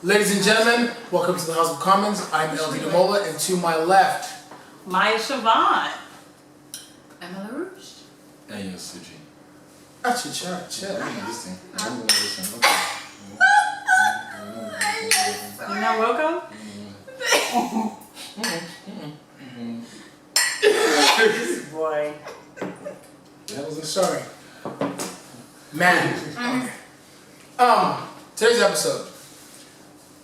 Ladies and gentlemen, welcome to the House of Commons. I'm LD Demola, and to my left, Maya Siobhan. Emma LaRouche. And you're Suji. Actually, chill. I'm listening. I'm listening. You're not welcome? This boy. That wasn't sorry. Man. Today's episode.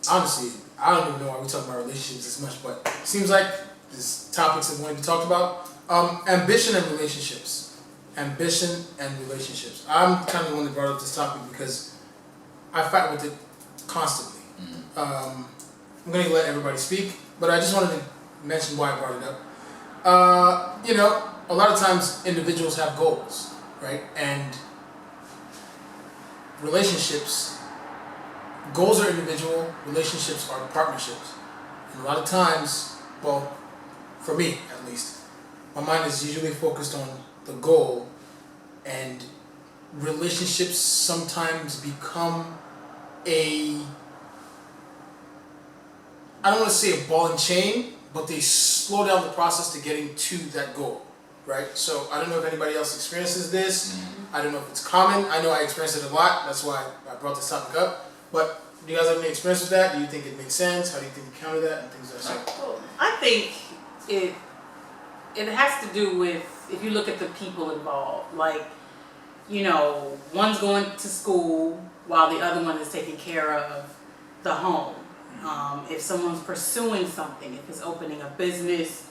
Honestly, I don't even know why we're talking about relationships this much, but it seems like this topic's that wanting to talk about. Ambition and relationships. Ambition and relationships. I'm kind of the one that brought up this topic because I fight with it constantly. I'm going to let everybody speak, but I just wanted to mention why I brought it up. A lot of times individuals have goals, right? And relationships, goals are individual, relationships are partnerships. And a lot of times, well, for me at least, my mind is usually focused on the goal, and relationships sometimes become I don't want to say a ball and chain, but they slow down the process to getting to that goal, right? So I don't know if anybody else experiences this. I don't know if it's common. I know I experience it a lot. That's why I brought this topic up. But do you guys have any experience with that? Do you think it makes sense? How do you think you counter that and things like that? Well, I think it has to do with, if you look at the people involved, like, one's going to school while the other one is taking care of the home. If someone's pursuing something, if it's opening a business,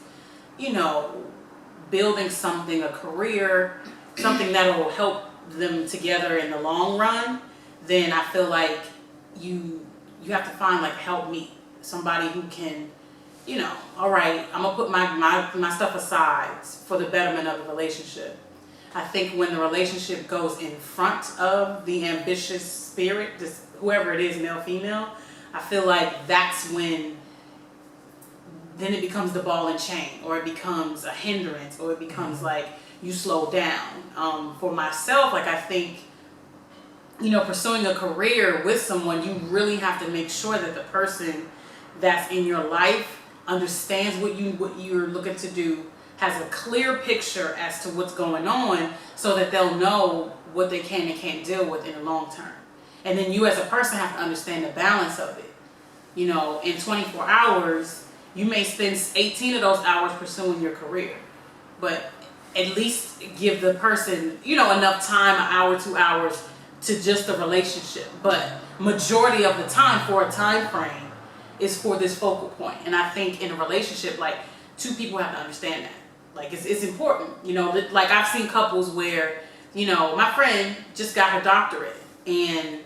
building something, a career, something that will help them together in the long run, then I feel like you have to find like help me, somebody who can, all right, I'm gonna put my stuff aside for the betterment of the relationship. I think when the relationship goes in front of the ambitious spirit, just whoever it is, male, female, I feel like that's when then it becomes the ball and chain, or it becomes a hindrance, or it becomes like you slow down. For myself, like I think, pursuing a career with someone, you really have to make sure that the person that's in your life understands what you're looking to do, has a clear picture as to what's going on, so that they'll know what they can and can't deal with in the long term. And then you as a person have to understand the balance of it. In 24 hours, you may spend 18 of those hours pursuing your career, but at least give the person, enough time, an hour, 2 hours to just the relationship. But majority of the time, for a time frame, is for this focal point. And I think in a relationship, like, two people have to understand that. Like, it's important. Like I've seen couples where, my friend just got her doctorate, and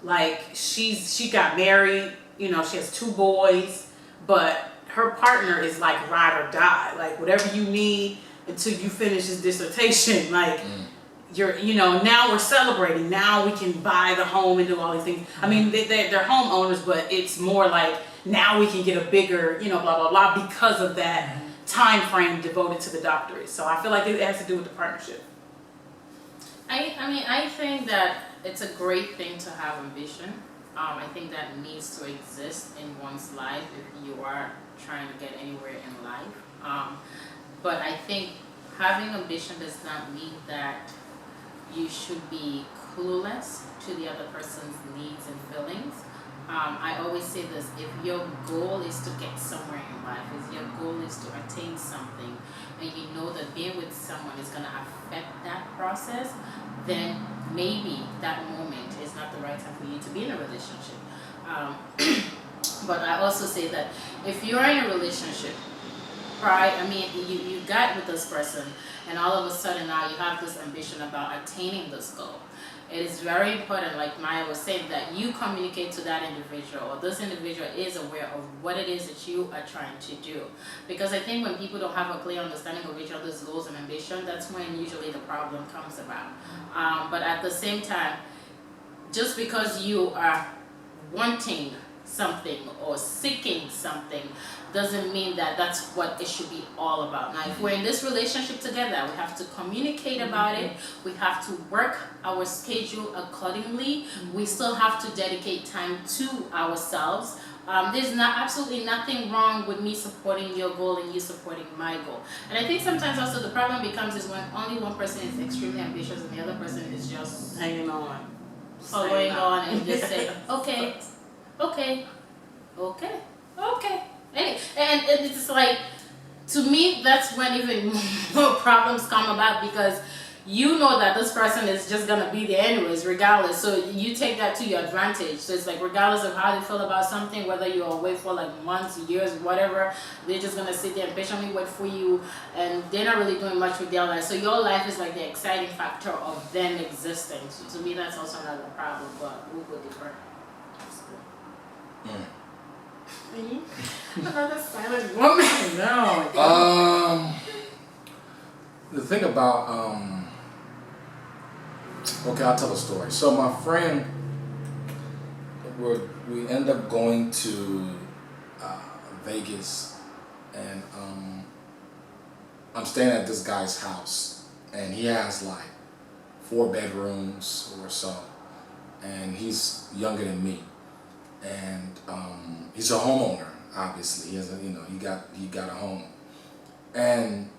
like she got married, she has 2 boys, but her partner is like ride or die, like whatever you need until you finish his dissertation, like you're, now we're celebrating, now we can buy the home and do all these things. I mean, they're homeowners, but it's more like now we can get a bigger, blah, blah, blah, because of that time frame devoted to the doctorate. So I feel like it has to do with the partnership. I think that it's a great thing to have ambition. I think that needs to exist in one's life if you are trying to get anywhere in life. But I think having ambition does not mean that you should be clueless to the other person's needs and feelings. I always say this: if your goal is to get somewhere in life, if your goal is to attain something, and you know that being with someone is going to affect that process, then maybe that moment is not the right time for you to be in a relationship. But I also say that if you're in a relationship, you got with this person, and all of a sudden now you have this ambition about attaining this goal. It is very important, like Maya was saying, that you communicate to that individual, or this individual is aware of what it is that you are trying to do. Because I think when people don't have a clear understanding of each other's goals and ambition, that's when usually the problem comes about. But at the same time, just because you are wanting something or seeking something doesn't mean that that's what it should be all about. Now, if we're in this relationship together, we have to communicate about it. We have to work our schedule accordingly. We still have to dedicate time to ourselves. There's absolutely nothing wrong with me supporting your goal and you supporting my goal. And I think sometimes also the problem becomes is when only one person is extremely ambitious and the other person is just Hanging on. following on and just say, okay. And it's like, to me, that's when even more problems come about, because you know that this person is just gonna be there anyways, regardless. So you take that to your advantage. So it's like, regardless of how they feel about something, whether you're away for like months, years, whatever, they're just gonna sit there and patiently wait for you, and they're not really doing much with their life. So your life is like the exciting factor of them existing. So to me, that's also another problem, but we'll go deeper. Another silent woman. No. The thing about okay, I'll tell a story. So my friend, we end up going to Vegas, and I'm staying at this guy's house, and he has like 4 bedrooms or so, and he's younger than me, and he's a homeowner. Obviously, he has he got a home, and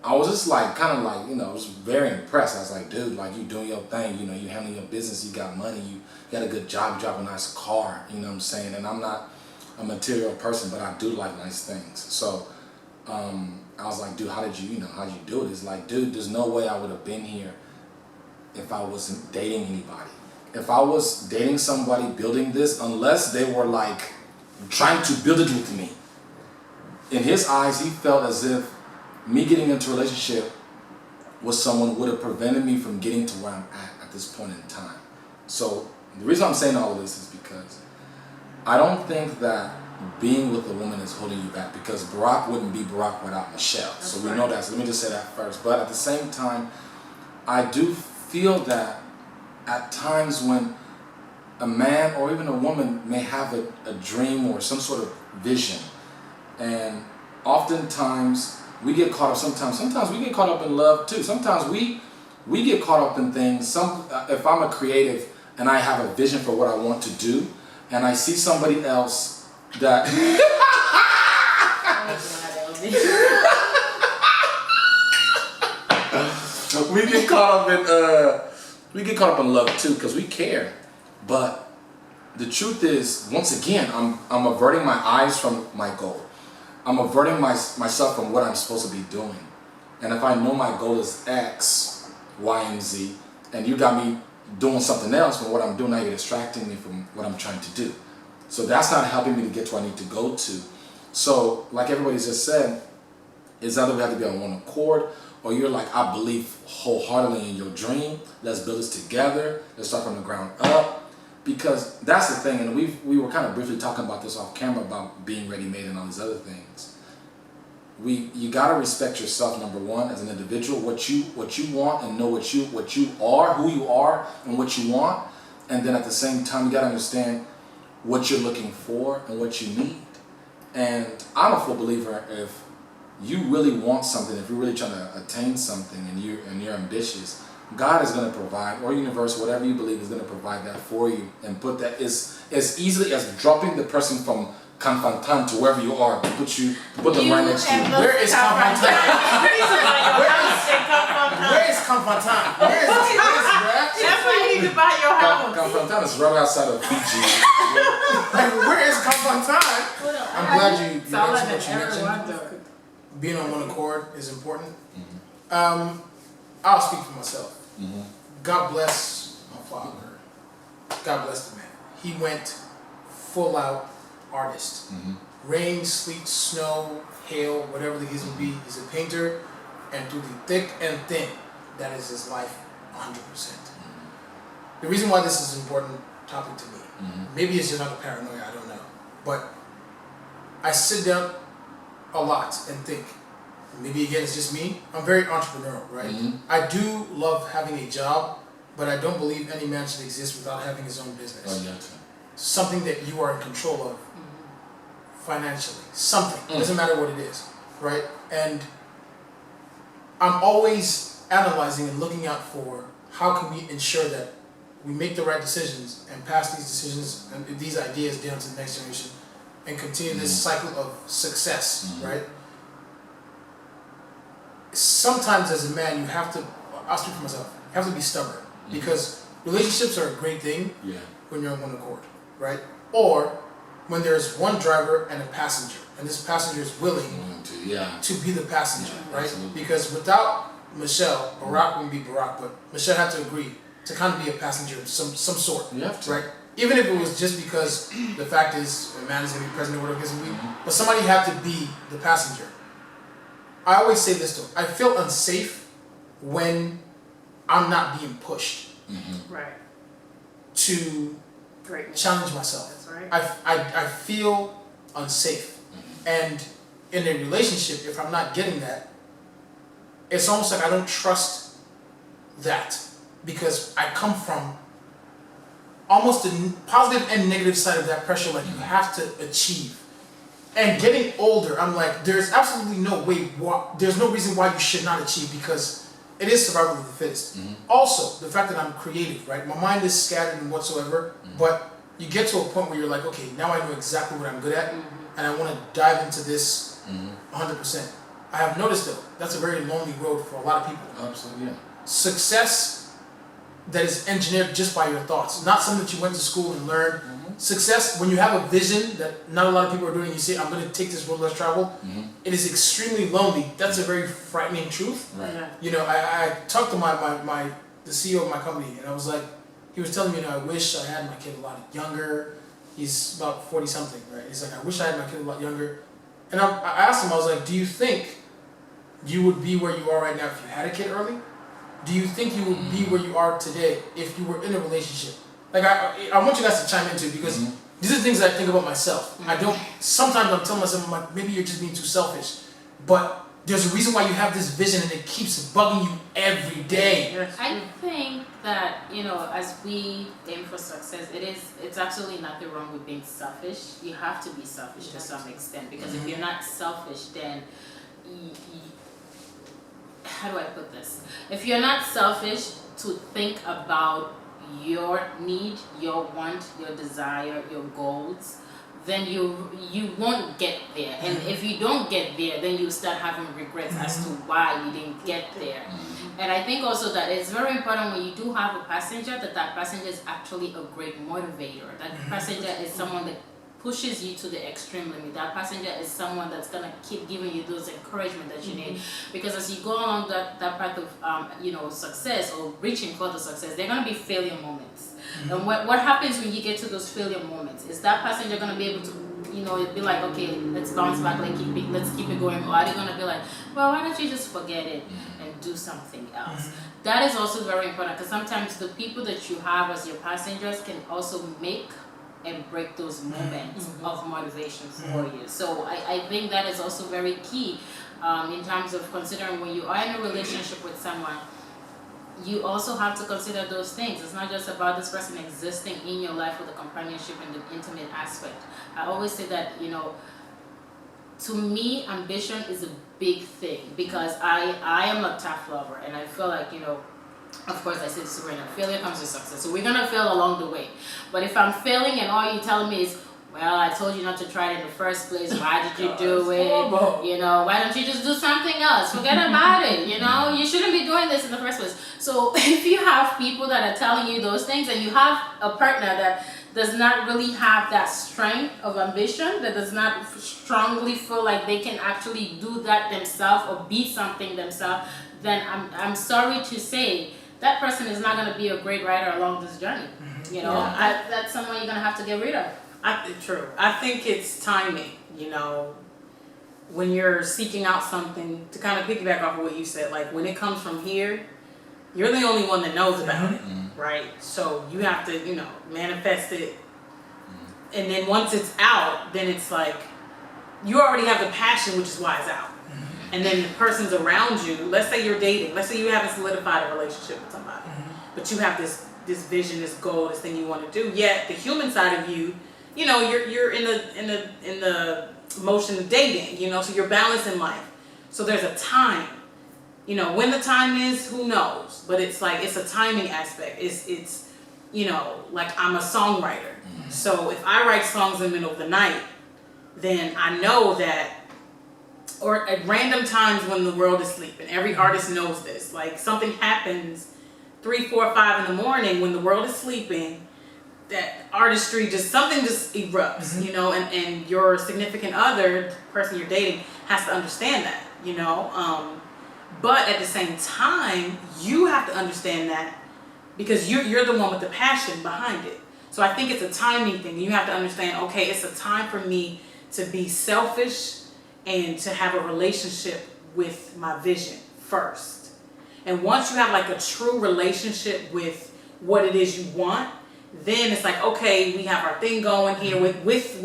I was just like, kind of like, I was very impressed. I was like, dude, like, you doing your thing, you handling your business, you got money, you got a good job, you drive a nice car, you know what I'm saying? And I'm not a material person, but I do like nice things. So I was like, dude, how'd you do it? It's like, dude, there's no way I would have been here if I wasn't dating anybody. If I was dating somebody building this, unless they were like trying to build it with me. In his eyes, he felt as if me getting into a relationship with someone would have prevented me from getting to where I'm at this point in time. So the reason I'm saying all of this is because I don't think that being with a woman is holding you back, because Barack wouldn't be Barack without Michelle. So we know that. So let me just say that first. But at the same time, I do feel that at times when a man or even a woman may have a dream or some sort of vision, and oftentimes we get caught up. Sometimes we get caught up in love too. Sometimes we get caught up in things. If I'm a creative and I have a vision for what I want to do, and I see somebody else that we get caught up in love too, because we care. But the truth is, once again, I'm averting my eyes from my goal. I'm averting myself from what I'm supposed to be doing. And if I know my goal is X, Y, and Z, and you got me doing something else from what I'm doing, now you're distracting me from what I'm trying to do. So that's not helping me to get to where I need to go to. So, like everybody just said, it's either we have to be on one accord, or you're like, I believe wholeheartedly in your dream. Let's build this together. Let's start from the ground up. Because that's the thing, and we were kind of briefly talking about this off camera about being ready-made and all these other things. You gotta respect yourself, number one, as an individual, what you want, and know what you are, who you are, and what you want. And then at the same time, you gotta understand what you're looking for and what you need. And I'm a full believer, if you really want something, if you're really trying to attain something, and you're ambitious, God is going to provide, or universe, whatever you believe, is going to provide that for you, and put that as easily as dropping the person from Confantan to wherever you are, to put them right next to you. Where is Confantan? Where is Confantan? Where is That's why you need to buy your house. Confantan is right outside of Fiji. Where is Confantan? I'm glad you mentioned what you mentioned. mentioned. Being on one accord is important. I'll speak for myself. God bless my father. God bless the man. He went full out artist. Rain, sleet, snow, hail, whatever the case may be, he's a painter, and through the thick and thin, that is his life 100%. The reason why this is an important topic to me, maybe it's just not a paranoia, I don't know, but I sit down a lot and think, maybe again it's just me, I'm very entrepreneurial, right? I do love having a job, but I don't believe any man should exist without having his own business. something that you are in control of financially. Something. It doesn't matter what it is, right? And I'm always analyzing and looking out for how can we ensure that we make the right decisions and pass these decisions and these ideas down to the next generation and continue this cycle of success, right? Sometimes as a man, you have to, I'll speak for myself, you have to be stubborn because relationships are a great thing when you're on one accord, right? Or when there's one driver and a passenger, and this passenger is willing to be the passenger, right? Absolutely. Because without Michelle, Barack wouldn't be Barack, but Michelle had to agree to kind of be a passenger of some sort, You have to. right? Even if it was just because the fact is a man is going to be president or whatever it's going to be, but somebody had to be the passenger. I always say this though, I feel unsafe when I'm not being pushed Right. to Great. challenge myself. That's right. I feel unsafe. And in a relationship, if I'm not getting that, it's almost like I don't trust that because I come from almost the positive and negative side of that pressure, like you have to achieve. And getting older, I'm like, there's absolutely no way, there's no reason why you should not achieve because it is survival of the fittest. Also, the fact that I'm creative, right? My mind is scattered and whatsoever, but you get to a point where you're like, okay, now I know exactly what I'm good at, and I want to dive into this 100%. I have noticed though, that's a very lonely road for a lot of people. Absolutely, yeah. Success that is engineered just by your thoughts, not something that you went to school and learned. Success, when you have a vision that not a lot of people are doing, you say, I'm going to take this road less traveled, it is extremely lonely. That's a very frightening truth. Right. Yeah. You know, I talked to the CEO of my company, and I was like, he was telling me, you know, I wish I had my kid a lot younger. He's about 40 something, right? He's like, I wish I had my kid a lot younger. And I asked him, I was like, do you think you would be where you are right now if you had a kid early? Do you think you would be where you are today if you were in a relationship? Like, I want you guys to chime into because these are things that I think about myself. Sometimes I'm telling myself, I'm like, maybe you're just being too selfish. But there's a reason why you have this vision and it keeps bugging you every day. Yes. I think that, you know, as we aim for success, it's absolutely nothing wrong with being selfish. You have to be selfish to some extent because if you're not selfish, then how do I put this? If you're not selfish to think about your need, your want, your desire, your goals, then you won't get there. And if you don't get there, then you start having regrets as to why you didn't get there. And I think also that it's very important when you do have a passenger that passenger is actually a great motivator. That passenger is someone that pushes you to the extreme limit. That passenger is someone that's gonna keep giving you those encouragement that you need. Because as you go along that path of success or reaching for the success, there are gonna be failure moments. And what happens when you get to those failure moments? Is that passenger gonna be able to, be like, okay, let's bounce back, let's keep it going, or are they gonna be like, well, why don't you just forget it and do something else? That is also very important because sometimes the people that you have as your passengers can also make and break those moments of motivation for you. So I think that is also very key in terms of considering when you are in a relationship with someone, you also have to consider those things. It's not just about this person existing in your life for the companionship and the intimate aspect. I always say that, to me, ambition is a big thing because I am a tough lover and I feel like, of course, I said this right now, failure comes with success. So we're going to fail along the way. But if I'm failing and all you're telling me is, well, I told you not to try it in the first place. Why did you do it? Why don't you just do something else? Forget about it. You shouldn't be doing this in the first place. So if you have people that are telling you those things and you have a partner that does not really have that strength of ambition, that does not strongly feel like they can actually do that themselves or be something themselves, then I'm sorry to say that person is not going to be a great rider along this journey. That's someone you're going to have to get rid of. True. I think it's timing, when you're seeking out something, to kind of piggyback off of what you said, like when it comes from here, you're the only one that knows about it, right? So you have to, manifest it. And then once it's out, then it's like, you already have the passion, which is why it's out. And then the person's around you, let's say you're dating, let's say you haven't solidified a relationship with somebody, but you have this this vision, this goal, this thing you want to do. Yet the human side of you, you know, you're in the motion of dating, you know, so you're balancing life. So there's a time, you know, when the time is, who knows? But it's like, it's a timing aspect. It's, you know, like I'm a songwriter. So if I write songs in the middle of the night, then I know that, or at random times when the world is sleeping, every artist knows this, like something happens 3, 4, 5 in the morning when the world is sleeping, that artistry something just erupts, you know, and your significant other, the person you're dating, has to understand that, you know. But at the same time, you have to understand that because you're the one with the passion behind it. So I think it's a timing thing. You have to understand, okay, it's a time for me to be selfish and to have a relationship with my vision first. And once you have like a true relationship with what it is you want, then it's like, okay, we have our thing going here with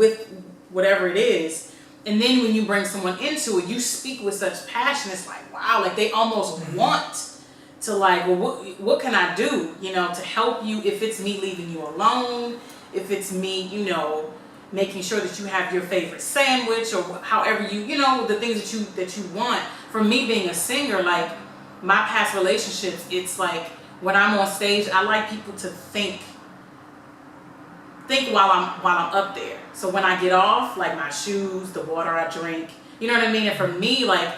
whatever it is. And then when you bring someone into it, you speak with such passion. It's like, wow, like they almost want to like, well, what can I do, you know, to help you? If it's me leaving you alone, if it's me, you know, making sure that you have your favorite sandwich or however you know, the things that you want. For me being a singer, like my past relationships, it's like when I'm on stage, I like people to think while I'm up there. So when I get off, like my shoes, the water I drink, you know what I mean? And for me, like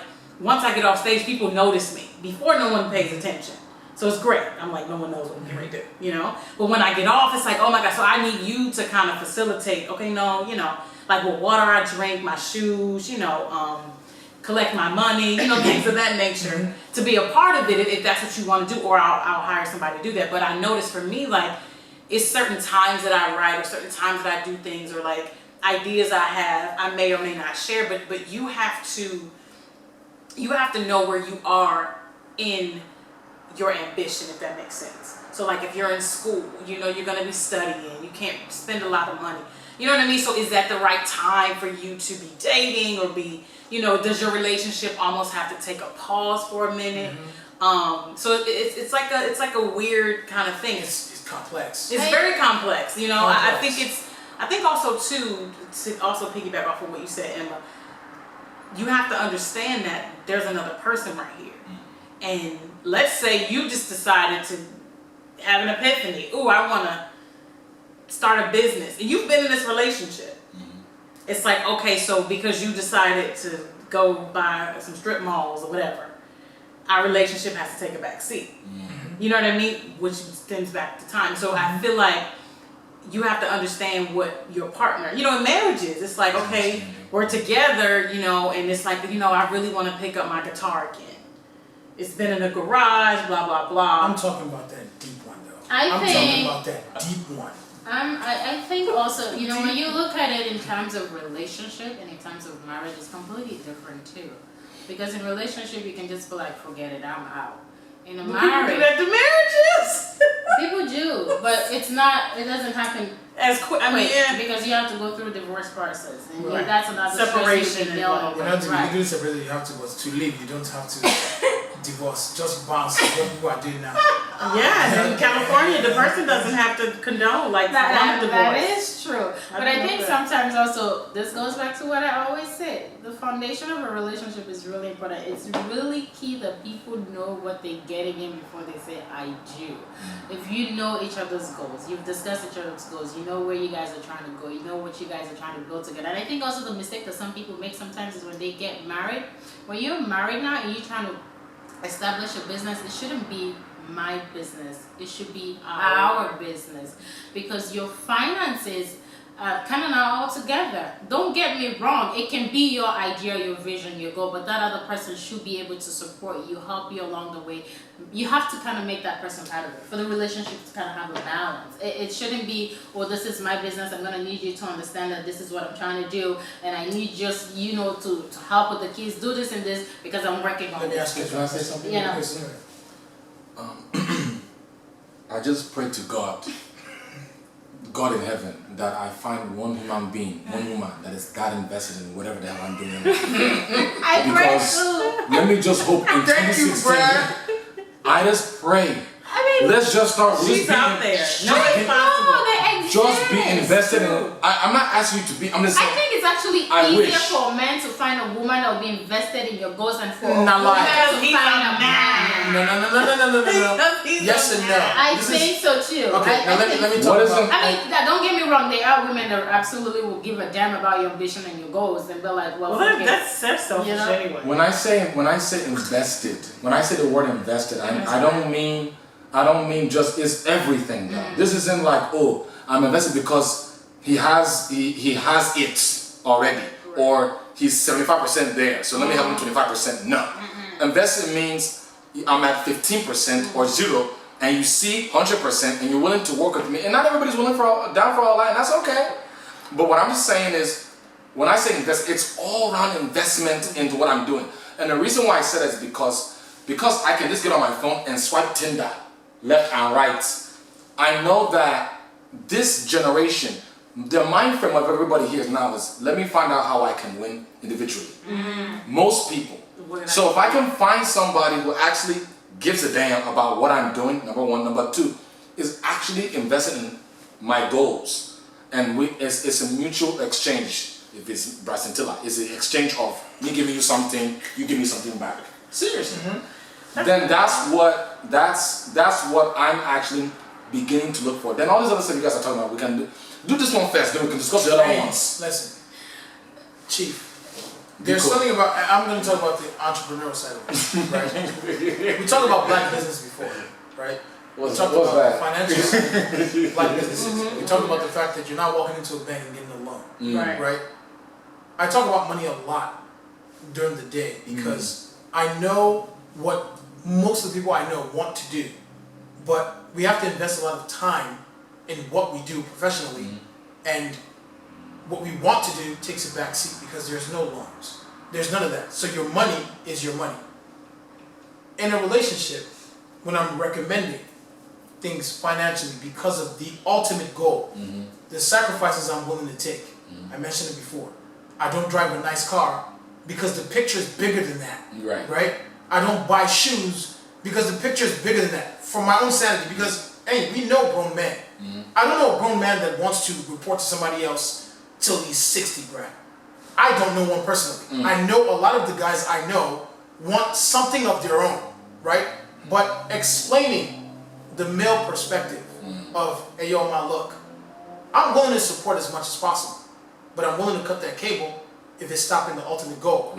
once I get off stage, people notice me. Before, no one pays attention. So it's great. I'm like, no one knows what I'm going to do, you know? But when I get off, it's like, oh my God, so I need you to kind of facilitate, okay, no, you know, like what water I drink, my shoes, you know, collect my money, you know, things of that nature, to be a part of it if that's what you want to do, or I'll hire somebody to do that. But I notice for me, like, it's certain times that I write or certain times that I do things, or like ideas I have, I may or may not share, but you have to know where you are in your ambition, if that makes sense. So like if you're in school, you know you're going to be studying, you can't spend a lot of money. You know what I mean? So is that the right time for you to be dating or be, you know, does your relationship almost have to take a pause for a minute? So it's like a weird kind of thing. It's complex. It's very complex, you know. I think also too, to also piggyback off of what you said, Emma, you have to understand that there's another person right here. And let's say you just decided to have an epiphany. Ooh, I want to start a business. And you've been in this relationship. It's like, okay, so because you decided to go buy some strip malls or whatever, our relationship has to take a back seat. You know what I mean? Which stems back to time. So I feel like you have to understand what your partner, you know, in marriages, it's like, okay, we're together, you know, and it's like, you know, I really want to pick up my guitar again. It's been in the garage, blah, blah, blah. I'm talking about that deep one, though. I'm talking about that deep one. I think also, you know, when you look at it in terms of relationship and in terms of marriage, it's completely different too. Because in relationship, you can just be like, forget it, I'm out. In a marriage, people do that to marriages. People do, but it's not. It doesn't happen as quick. I mean, yeah, because you have to go through a divorce process, and Right. that's another Separation stress You do this separately, you have to leave. You don't have to divorce. Just bounce. What people are doing now. Yeah, in California, the person doesn't have to condone like one divorce. That is true. But I think that. sometimes also, this goes back to what I always say. The foundation of a relationship is really important. It's really key that people know what they're getting in before they say, I do. If you know each other's goals, you've discussed each other's goals, you know where you guys are trying to go, you know what you guys are trying to build together. And I think also the mistake that some people make sometimes is when they get married. When you're married now and you're trying to establish a business, it shouldn't be my business. It should be our business, because your finances kind of not all together. Don't get me wrong. It can be your idea, your vision, your goal, but that other person should be able to support you, help you along the way. You have to kind of make that person part of it for the relationship to kind of have a balance. It shouldn't be, oh, this is my business. I'm going to need you to understand that this is what I'm trying to do, and I need just, you know, to help with the kids, do this and this because I'm working on Let me this. ask you, can I say something? Yeah. Because, I just pray to God in heaven, that I find one human being, one woman that is God invested in whatever the hell I'm doing. I pray Because too. let me just hope in Thank you, 2016, bruh. I just pray I let's just start with She's out there. No, it's possible. No, they exist. Just be invested in. I'm not asking you to be. I'm just I saying. think it's actually I easier wish. for a man to find a woman that will be invested in your goals and for a Not woman like- to He's find a a man. No. He's Yes a and man. no. I This think so too. Okay, now let me What talk is about. it? I mean, don't get me wrong. There are women that absolutely will give a damn about your ambition and your goals, and be like, "Well, Well, okay." that's selfish You know? anyway. When I say invested, when I say the word invested, I don't mean just it's everything. Though. This isn't like, oh, I'm invested because he has it already, or he's 75% there, so let me help him 25%. No, invested means I'm at 15% or 0, and you see 100%, and you're willing to work with me. And not everybody's willing down for all that, and that's okay. But what I'm just saying is, when I say invest, it's all around investment into what I'm doing. And the reason why I said that is because I can just get on my phone and swipe Tinder left and right. I know that this generation, the mind frame of everybody here now is, let me find out how I can win individually. Most people. So if I can find somebody who actually gives a damn about what I'm doing, number one. Number two, is actually invested in my goals. And it's a mutual exchange. If it's Bracintilla, it's an exchange of me giving you something, you give me something back. Seriously. Then that's what I'm actually beginning to look for. Then all these other stuff you guys are talking about, we can do this one first, then we can discuss the other ones. Listen, Chief. There's something about. I'm going to talk about the entrepreneurial side of it, right? We talked about black business before, right? We talked about that? financial side of black businesses. We talked about the fact that you're not walking into a bank and getting a loan, right? I talk about money a lot during the day because I know what most of the people I know want to do, but we have to invest a lot of time in what we do professionally, and what we want to do takes a back seat because there's no loans. There's none of that. So your money is your money. In a relationship, when I'm recommending things financially because of the ultimate goal, the sacrifices I'm willing to take. I mentioned it before. I don't drive a nice car because the picture is bigger than that. Right? I don't buy shoes because the picture is bigger than that. For my own sanity, because hey, we know grown men. I don't know a grown man that wants to report to somebody else till he's 60 grand. I don't know one personally. I know a lot of the guys I know want something of their own, right? But explaining the male perspective of, hey yo, my look, I'm willing to support as much as possible, but I'm willing to cut that cable if it's stopping the ultimate goal.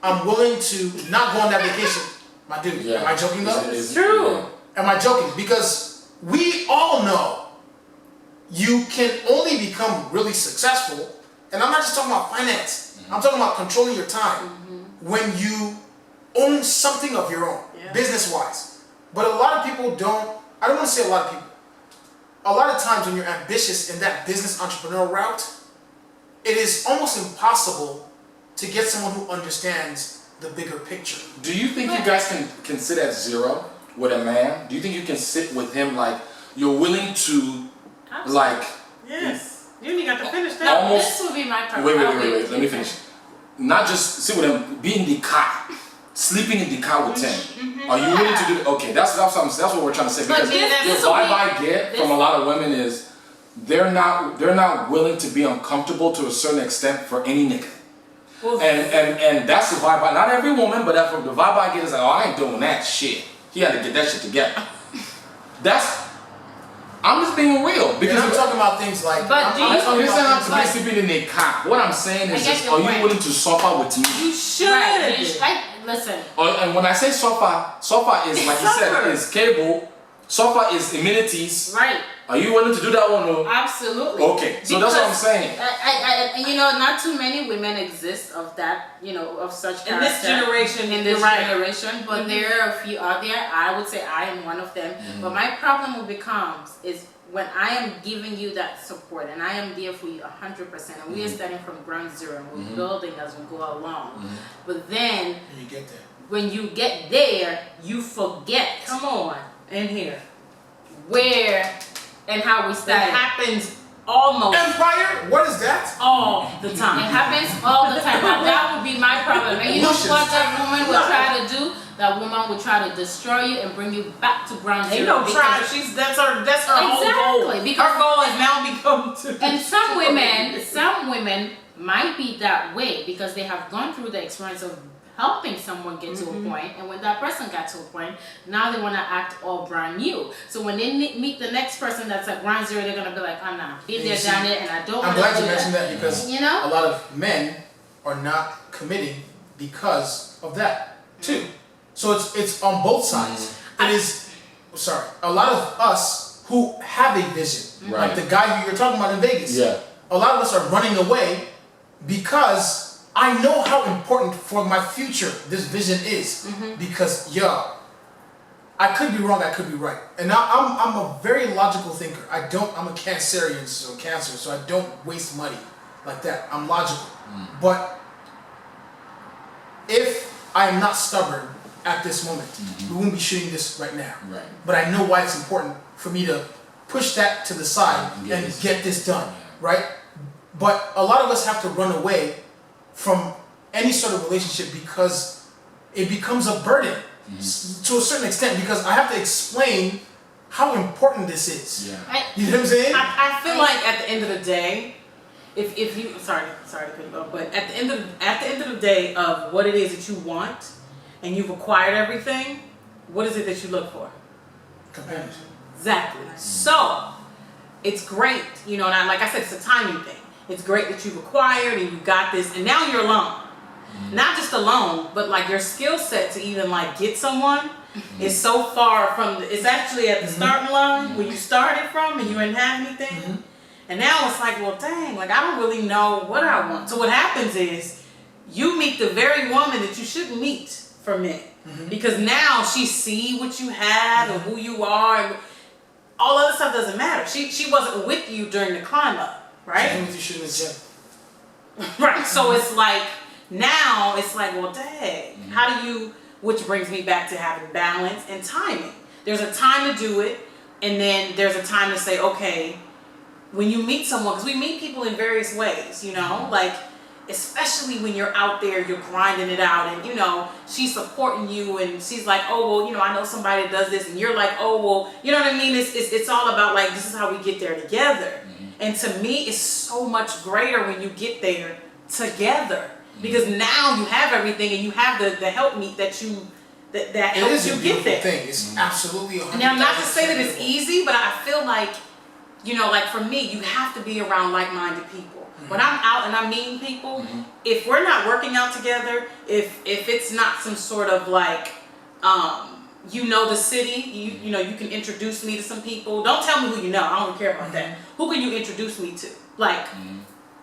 I'm willing to not go on that vacation. My dude, am I joking though? It's true. Am I joking? Because we all know you can only become really successful, and I'm not just talking about finance, I'm talking about controlling your time when you own something of your own, business-wise. But a lot of people don't, I don't want to say a lot of people, a lot of times when you're ambitious in that business entrepreneurial route, it is almost impossible to get someone who understands the bigger picture. Do you think you guys can sit at 0 with a man? Do you think you can sit with him like you're willing to like Yes. You ain't got to finish that. almost This would be my preference. wait, let me finish. Not just sit with him, be in the car, sleeping in the car with him. Are you willing to do that? Okay, that's what we're trying to say. But Because this the will vibe be- I get from a lot of women is they're not willing to be uncomfortable to a certain extent for any nigga. And that's the vibe. Not every woman, but that's the vibe I get is like, oh, I ain't doing that shit. He had to get that shit together. I'm just being real because And I'm talking about things like, But do you- It doesn't have to be like- sleeping in a car. What I'm saying is, I get just, your are you point. willing to suffer with me? You should. Right. Listen. And when I say suffer is like you said, Suffer. is cable. Suffer is amenities. Right. Are you willing to do that one? Or? Absolutely. Okay, so that's what I'm saying. I you know, not too many women exist of that, you know, of such In this character. generation, In this you're right. generation, but there are a few out there. I would say I am one of them. But my problem becomes is when I am giving you that support and I am there for you 100%, and we are starting from ground zero and we're building as we go along. But then you get there. when you get there, you forget. Come on. In here. Where and how we That started. happens almost Empire? What is that? all the It time. happens all the time. Now that would be my problem. And you know Luscious. what that woman will try to do? that woman will try to destroy you and bring you back to ground Ain't zero. no try. That's her whole goal. Exactly, because Her goal has now become to. and some women might be that way because they have gone through the experience of helping someone get to a point, and when that person got to a point, now they want to act all brand new. So when they meet the next person that's at ground zero, they're gonna be like, "Oh no, been there, done it," and I don't. I'm glad you mentioned that because you know, a lot of men are not committing because of that too. So it's on both sides. It is a lot of us who have a vision, like the guy who you're talking about in Vegas. Yeah. A lot of us are running away because I know how important for my future this vision is. Because I could be wrong, I could be right, and I'm a very logical thinker. I'm a Cancerian, so Cancer, so I don't waste money like that. I'm logical, but if I am not stubborn at this moment, we wouldn't be shooting this right now. Right. But I know why it's important for me to push that to the side and get this done, right? But a lot of us have to run away from any sort of relationship because it becomes a burden to a certain extent, because I have to explain how important this is. Yeah. You know what I'm saying? I feel like at the end of the day, if you sorry to cut you off, but at the end of the day of what it is that you want and you've acquired everything, what is it that you look for? Companionship. Exactly. So it's great, and like I said, it's a timing thing. It's great that you've acquired and you got this, and now you're alone. Not just alone, but like your skill set to even like get someone is so far from. It's actually at the starting line where you started from, and you didn't have anything. And now it's like, well, dang, like I don't really know what I want. So what happens is you meet the very woman that you shouldn't meet for men, because now she see what you have and who you are, and all other stuff doesn't matter. She wasn't with you during the climb up. Right? You shouldn't have said. Right. So it's like now it's like, well, dang, how do you? Which brings me back to having balance and timing. There's a time to do it, and then there's a time to say, okay, when you meet someone, because we meet people in various ways, like especially when you're out there, you're grinding it out, and she's supporting you, and she's like, oh well, I know somebody that does this, and you're like, oh well, you know what I mean? It's all about like this is how we get there together. And to me, it's so much greater when you get there together, because now you have everything and you have the helpmeet that helps you get there. Thing. It's absolutely 100%. Now, not to say that it's easy, but I feel like, like for me, you have to be around like-minded people. When I'm out and I'm meeting people, if we're not working out together, if it's not some sort of like, the city, you can introduce me to some people. Don't tell me who you know. I don't care about that. Who can you introduce me to? Like,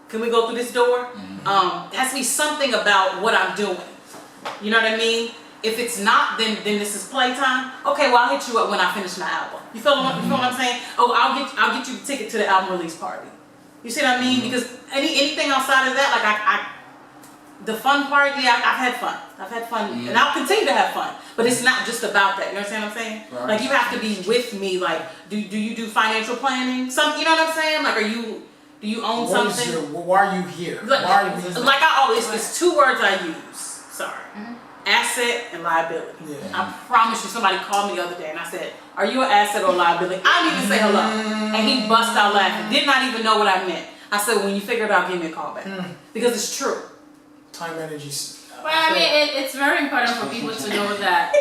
can we go through this door? It has to be something about what I'm doing. You know what I mean? If it's not, then this is playtime. Okay, well I'll hit you up when I finish my album. You feel what I'm saying? Oh, I'll get you the ticket to the album release party. You see what I mean? Because anything outside of that, like the fun part, I've had fun. I've had fun, and I'll continue to have fun. But it's not just about that. You understand what I'm saying? Right. Like you have to be with me. Like, do you do financial planning? You know what I'm saying? Like, do you own something? Why are you here? Like I always, it's two words I use. Sorry. Asset and liability. Yeah. I promise you, somebody called me the other day and I said, are you an asset or a liability? I didn't even say hello. And he bust out laughing. Did not even know what I meant. I said, when you figure it out, give me a call back. Because it's true. Time, energy. Well, I mean, it's very important for people to know that.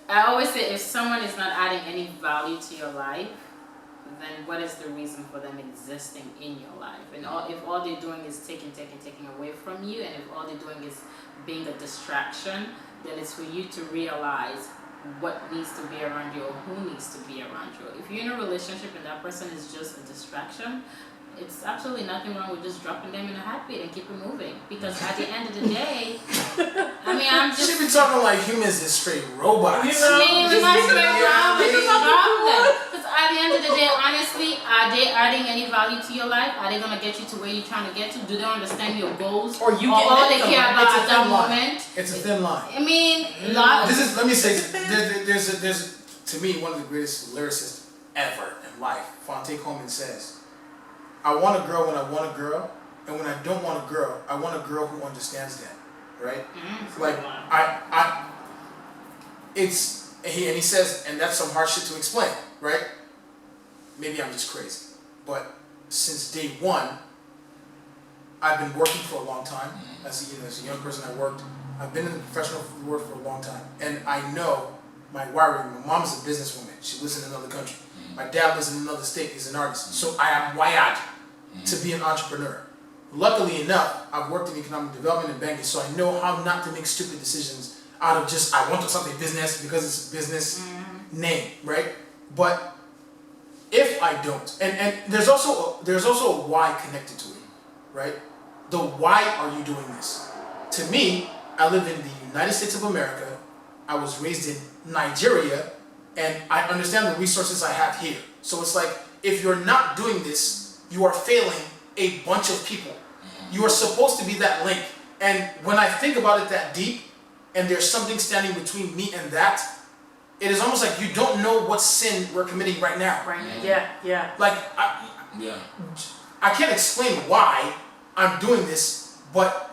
I always say, if someone is not adding any value to your life, then what is the reason for them existing in your life? And if all they're doing is taking away from you, and if all they're doing is being a distraction, then it's for you to realize what needs to be around you or who needs to be around you. If you're in a relationship and that person is just a distraction, it's absolutely nothing wrong with just dropping them in a heartbeat and keep it moving. Because at the end of the day, I mean, I'm just... She be talking like humans is straight robots. I mean, we might straight drop them. Because at the end of the day, honestly, are they adding any value to your life? Are they going to get you to where you're trying to get to? Do they understand your goals? Or you get all they care about at that moment? It's a thin line. I mean, let me say, there's to me one of the greatest lyricists ever in life. Fonte Coleman says, I want a girl when I want a girl, and when I don't want a girl, I want a girl who understands that, right? Like he says, and that's some hard shit to explain, right? Maybe I'm just crazy, but since day one, I've been working for a long time. As a young person, I've been in the professional world for a long time, and I know my wiring. My mom's a businesswoman. She lives in another country. My dad lives in another state. He's an artist. So I am wired to be an entrepreneur. Luckily enough, I've worked in economic development and banking, so I know how not to make stupid decisions out of just, I want something business because it's a business name, right? But if I don't, and there's also a why connected to it, right? The why are you doing this? To me, I live in the United States of America. I was raised in Nigeria, and I understand the resources I have here. So it's like, if you're not doing this, you are failing a bunch of people. You are supposed to be that link. And when I think about it that deep, and there's something standing between me and that, it is almost like you don't know what sin we're committing right now. Right. Yeah. Like, I can't explain why I'm doing this, but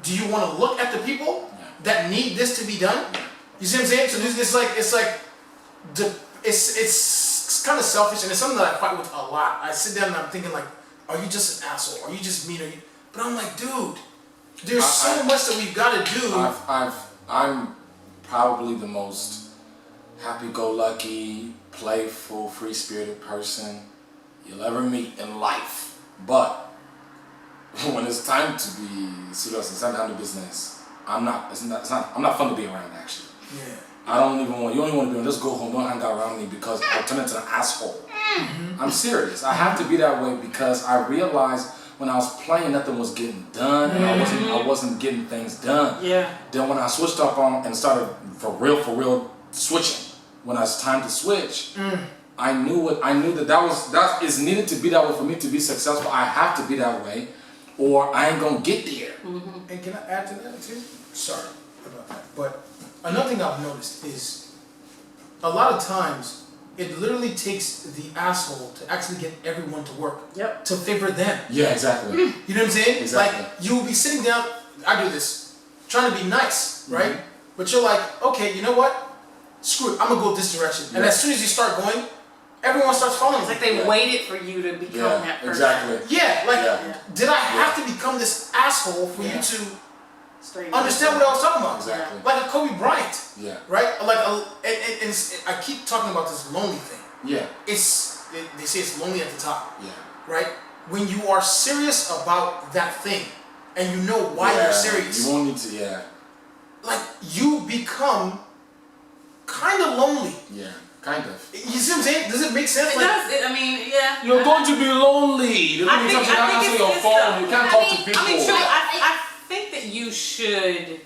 do you want to look at the people that need this to be done? You see what I'm saying? So it's kind of selfish, and it's something that I fight with a lot. I sit down and I'm thinking like, are you just an asshole? Are you just mean? But I'm like, dude, there's so much that we've got to do. I'm probably the most happy-go-lucky, playful, free-spirited person you'll ever meet in life. But when it's time to be serious and time to handle business, I'm not fun to be around, actually. Yeah. I don't even want, you only want to be around, just go home, don't hang out around me because I'll turn into an asshole. I'm serious. I have to be that way because I realized when I was playing, nothing was getting done, and I wasn't getting things done. Yeah. Then when I switched up on and started for real switching, when it's time to switch, I knew that is needed to be that way for me to be successful. I have to be that way, or I ain't gonna get there. And can I add to that too? Sorry about that. But another thing I've noticed is a lot of times it literally takes the asshole to actually get everyone to work. Yep. To favor them. Yeah, exactly. You know what I'm saying? Exactly. Like, you'll be sitting down, I do this, trying to be nice, right? But you're like, okay, you know what? Screw it, I'm gonna go this direction. And as soon as you start going, everyone starts following. It's like they waited for you to become that person. Exactly. Yeah, like, did I have to become this asshole for you to understand what I was talking about? Exactly. Like a Kobe Bryant. Yeah. Right? Like, I keep talking about this lonely thing. Yeah. They say it's lonely at the top. Yeah. Right? When you are serious about that thing, and you know why you're serious. You won't need to, like, you become kind of lonely. Yeah, kind of. You see what I'm saying? Does it make sense? It does. I mean, yeah. You're going to be lonely. There's going to be something you can't answer your phone. You can't talk to people. I mean, truly, I think that you should,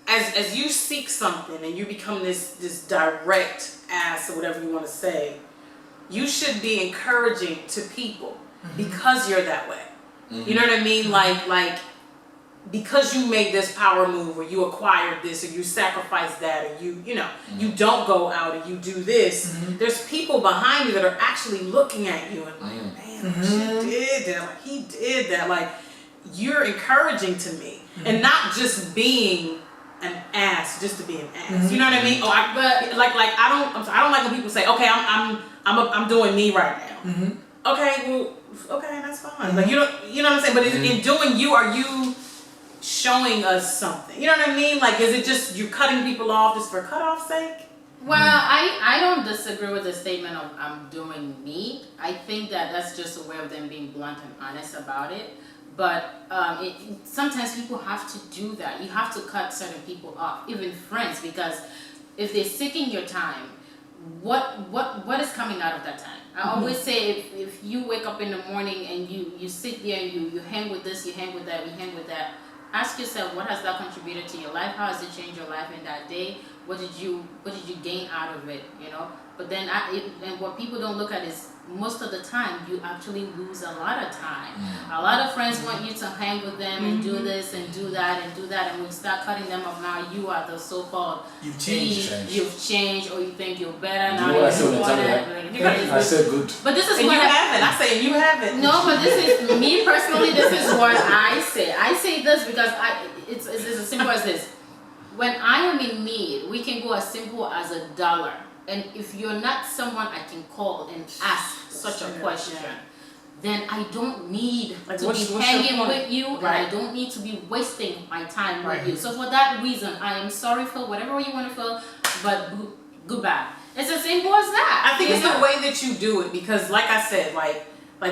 as you seek something and you become this direct ass or whatever you want to say, you should be encouraging to people because you're that way. You know what I mean? Like because you made this power move, or you acquired this, or you sacrificed that, or you don't go out and you do this. There's people behind you that are actually looking at you and like, man, she did that. Like, he did that. Like, you're encouraging to me, and not just being an ass just to be an ass. You know what I mean? But I don't like when people say, okay, I'm doing me right now. Okay, well, okay, that's fine. Like, you know what I'm saying? But in doing you, are you showing us something? You know what I mean? Like, is it just you cutting people off just for cut off sake? Well, I don't disagree with the statement of I'm doing me. I think that's just a way of them being blunt and honest about it. But sometimes people have to do that. You have to cut certain people off, even friends, because if they're seeking your time, what is coming out of that time? I always say if you wake up in the morning and you sit there and you hang with this, you hang with that, you hang with that, ask yourself, what has that contributed to your life? How has it changed your life in that day? What did you gain out of it? But then and what people don't look at is most of the time you actually lose a lot of time. A lot of friends want you to hang with them and do this and do that, and when you start cutting them off, now you are the so-called You've changed. You've changed, or you think you're better now. You know what I said when I tell you that? I said good. But this is And what you haven't. I say you haven't. No, but this is me personally. This is what I say. I say this because it's as simple as this. when I am in need, we can go as simple as $1. And if you're not someone I can call and ask such a question, then I don't need Like, to what's be your hanging point? with you, and I don't need to be wasting my time with you. So for that reason, I am sorry for whatever you want to feel, but goodbye. It's as simple as that. I think it's the way that you do it, because like I said, like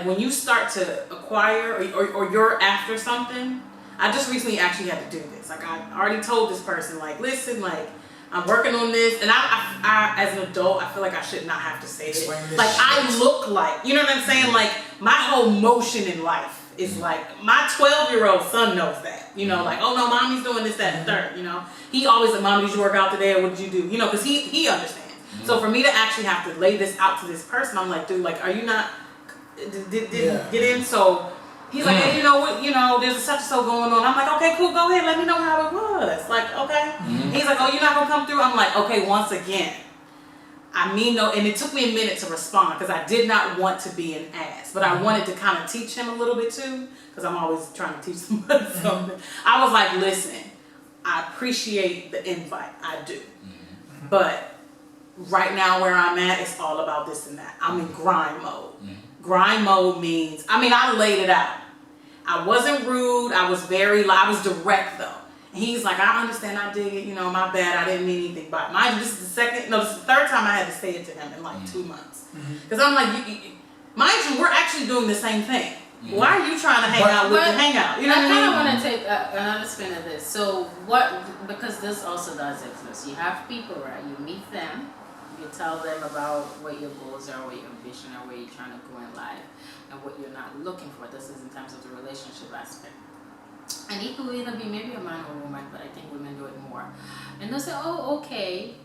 when you start to acquire or you're after something. I just recently actually had to do this. Like, I already told this person, like, listen, like, I'm working on this, and I as an adult, I feel like I should not have to say this. Like, I look like, you know what I'm saying? Like, my whole motion in life is like, my 12-year-old son knows that. You know, like, oh no, mommy's doing this, that, and third. You know, he always like, mommy, did you work out today, or what did you do? You know, because he understands. So for me to actually have to lay this out to this person, I'm like, dude, like, are you not? Did get in? So. He's like, hey, you know what, there's a such and so going on. I'm like, okay, cool, go ahead, let me know how it was. Like, okay. He's like, oh, you're not gonna come through? I'm like, okay, once again, I mean no, and it took me a minute to respond because I did not want to be an ass, but I wanted to kind of teach him a little bit too, because I'm always trying to teach somebody something. I was like, listen, I appreciate the invite, I do. But right now where I'm at, it's all about this and that. I'm in grind mode. Grind mode means, I laid it out. I wasn't rude. I was direct though. And he's like, I understand, I dig it, my bad, I didn't mean anything by it. Mind you, this is the third time I had to say it to him in like 2 months. Because I'm like, mind you, we're actually doing the same thing. Why are you trying to hang out with the hangout? You know what I mean? I kind of want to take another spin of this. So because this also does exist. You have people, right? You meet them. You tell them about what your goals are, what your ambition are, where you're trying to go in life, and what you're not looking for. This is in terms of the relationship aspect. And it could either be maybe a man or a woman, but I think women do it more. And they'll say, oh, okay,